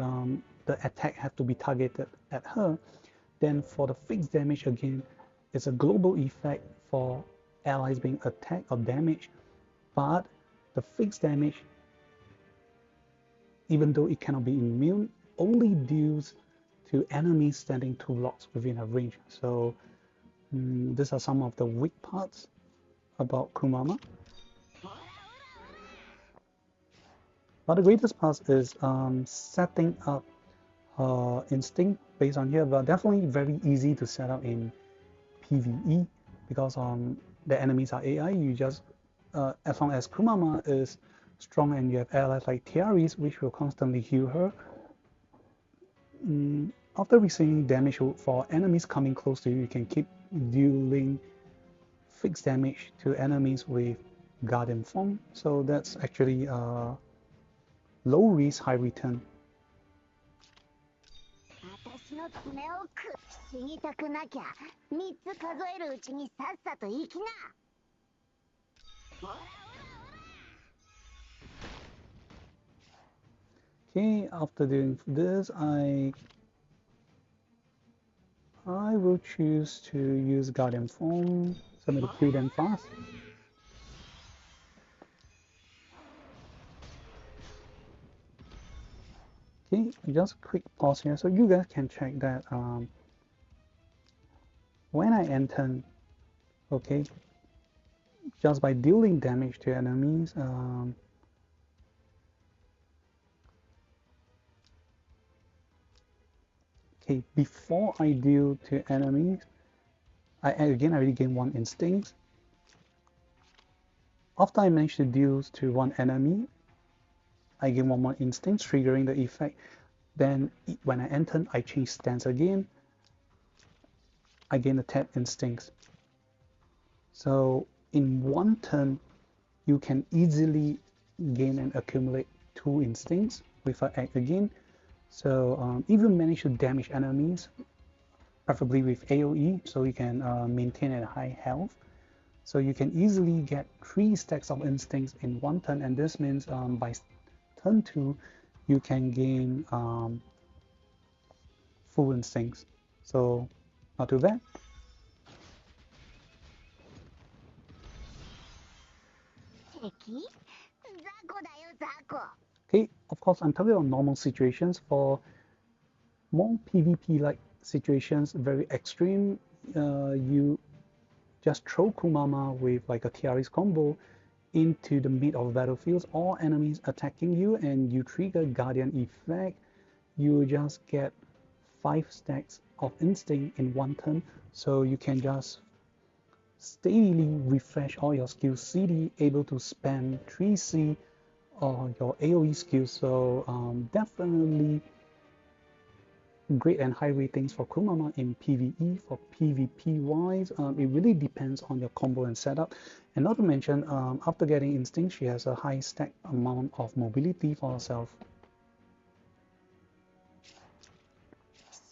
the attack have to be targeted at her. Then for the fixed damage again, it's a global effect for allies being attacked or damaged, but the fixed damage, even though it cannot be immune, only deals to enemies standing 2 blocks within her range. So these are some of the weak parts about Kumama. But the greatest part is setting up instinct based on here, but definitely very easy to set up in PvE because the enemies are AI. You just as long as Kumama is strong and you have allies like Tiaris, which will constantly heal her. After receiving damage for enemies coming close to you, you can keep dealing fixed damage to enemies with Guardian Form. So that's actually low risk, high return. Okay, after doing this, I will choose to use Guardian Form, so I'm going to kill them fast. Okay, just a quick pause here so you guys can check that when I enter, okay, just by dealing damage to enemies, okay, before I deal to enemies, I already gain 1 instinct. After I manage to deal to 1 enemy, I gain 1 more instinct, triggering the effect. Then when I enter, I change stance again. I gain a tap instincts. So in 1 turn, you can easily gain and accumulate 2 instincts with an act again. So if you manage to damage enemies, preferably with AoE, so you can maintain a high health. So you can easily get 3 stacks of instincts in 1 turn, and this means by turn 2, you can gain full instincts. So not too bad. Okay, of course I'm talking about normal situations. For more PvP-like situations, very extreme, you just throw Kumama with like a Tiaris combo into the mid of battlefields, all enemies attacking you, and you trigger Guardian effect. You just get 5 stacks of instinct in 1 turn, so you can just steadily refresh all your skills. CD able to spam 3C or your AoE skills, so definitely great and high ratings for Kumama in PvE. For PvP wise, it really depends on your combo and setup. And not to mention, after getting instinct, she has a high stack amount of mobility for herself.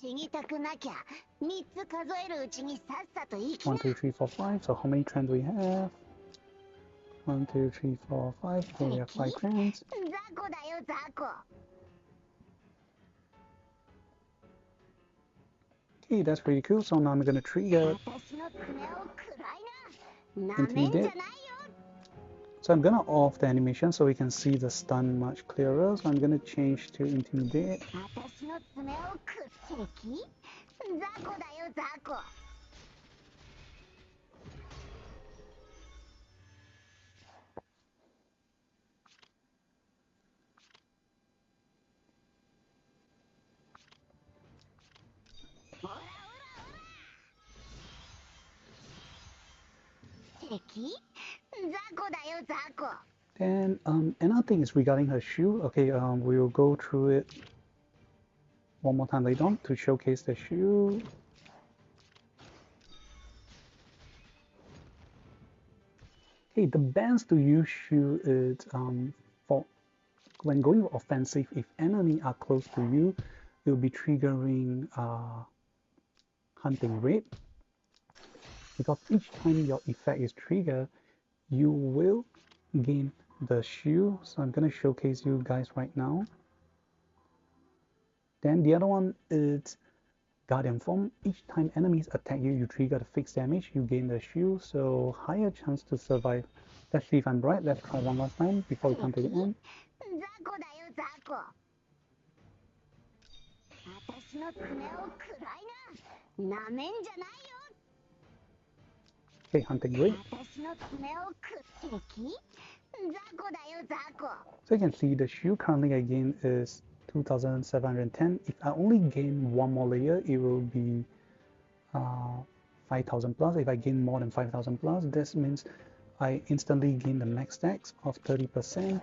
1, 2, 3, 4, 5. So how many trends we have? 1, 2, 3, 4, 5. Okay, we have 5 trends. Okay, that's pretty cool. So now I'm gonna trigger Intimidate. So I'm gonna off the animation so we can see the stun much clearer. So I'm gonna change to Intimidate. Then another thing is regarding her shoe. Okay, we will go through it one more time later on to showcase the shoe. Okay, the best to use shoe is for when going offensive. If enemy are close to you, you'll be triggering hunting rate, because each time your effect is triggered, you will gain the shield. So I'm going to showcase you guys right now. Then the other one is Guardian Form. Each time enemies attack you, you trigger the fixed damage, you gain the shield, so higher chance to survive. Let's see if I'm right. Let's try one last time before we come to the end. Okay, hunting rate. So you can see the shield currently I gain is 2710. If I only gain one more layer, it will be 5000 plus. If I gain more than 5000 plus, this means I instantly gain the max stacks of 30%.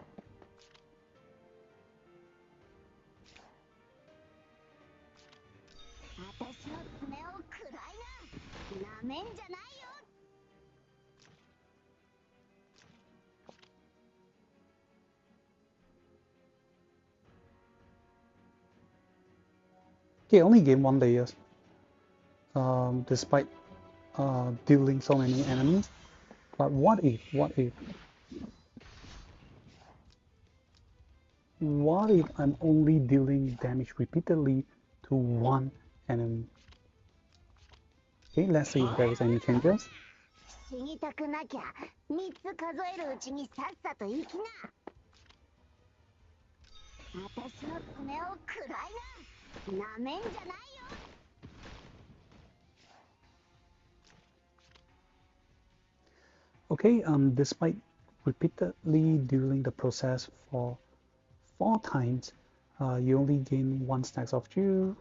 Okay, only gain one layer despite dealing so many enemies. But what if I'm only dealing damage repeatedly to one enemy? Okay, let's see if there is any changes. Okay, despite repeatedly doing the process for 4 times, you only gain 1 stacks of Jew.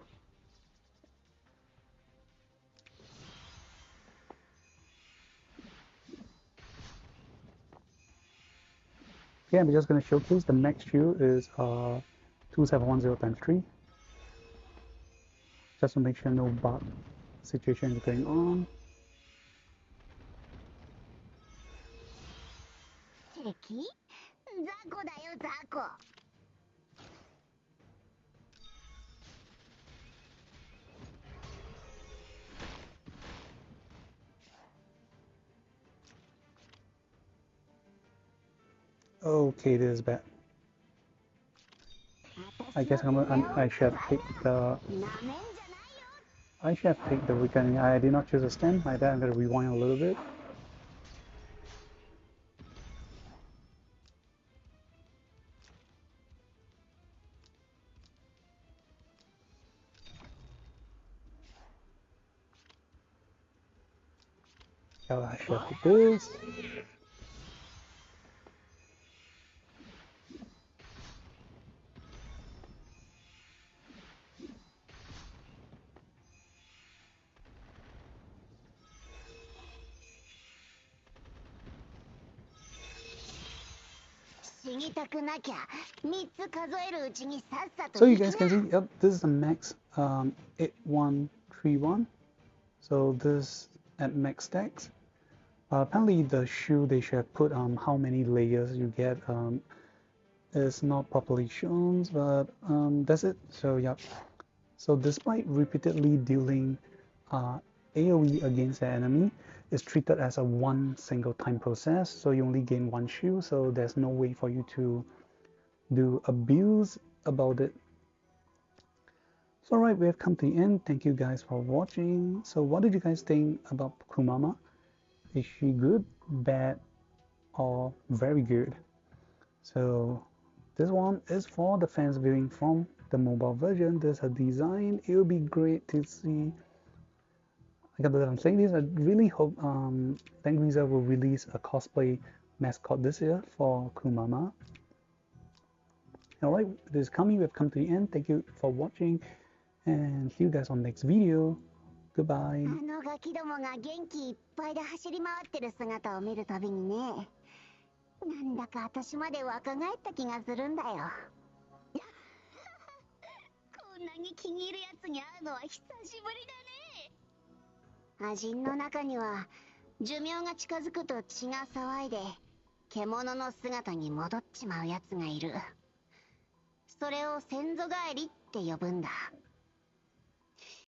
Okay, I'm just going to showcase the max Jew is 2710 times 3. Just to make sure no bug situation is going on. Okay, this is bad. I guess I should have picked the weakening. I did not choose a stand. My bad. I'm going to rewind a little bit. Oh, I should have picked this. So you guys can see, yep, this is the max 8131. So this at max stacks. Apparently the shoe they should have put how many layers you get is not properly shown, but that's it. So yeah. So despite repeatedly dealing AoE against the enemy, is treated as a one single time process, so you only gain one shield, so there's no way for you to do abuse about it. So alright, we have come to the end. Thank you guys for watching. So what did you guys think about Kumama? Is she good, bad, or very good? So this one is for the fans viewing from the mobile version. There's a design. It would be great to see. I can't believe I'm saying this. I really hope Langrisser will release a cosplay mascot this year for Kumama. Alright, this is coming. We've come to the end. Thank you for watching and see you guys on next video. Goodbye. ガキどもが元気いっぱいで走り回ってる姿を見るたびにね、なんだか私まで若返った気がするんだよ。こんなに気に入るやつに会うのは久しぶりだね。魔人の中には寿命が近づくと血が騒いで獣の姿に戻っちまうやつがいる。それを先祖返りって呼ぶんだ。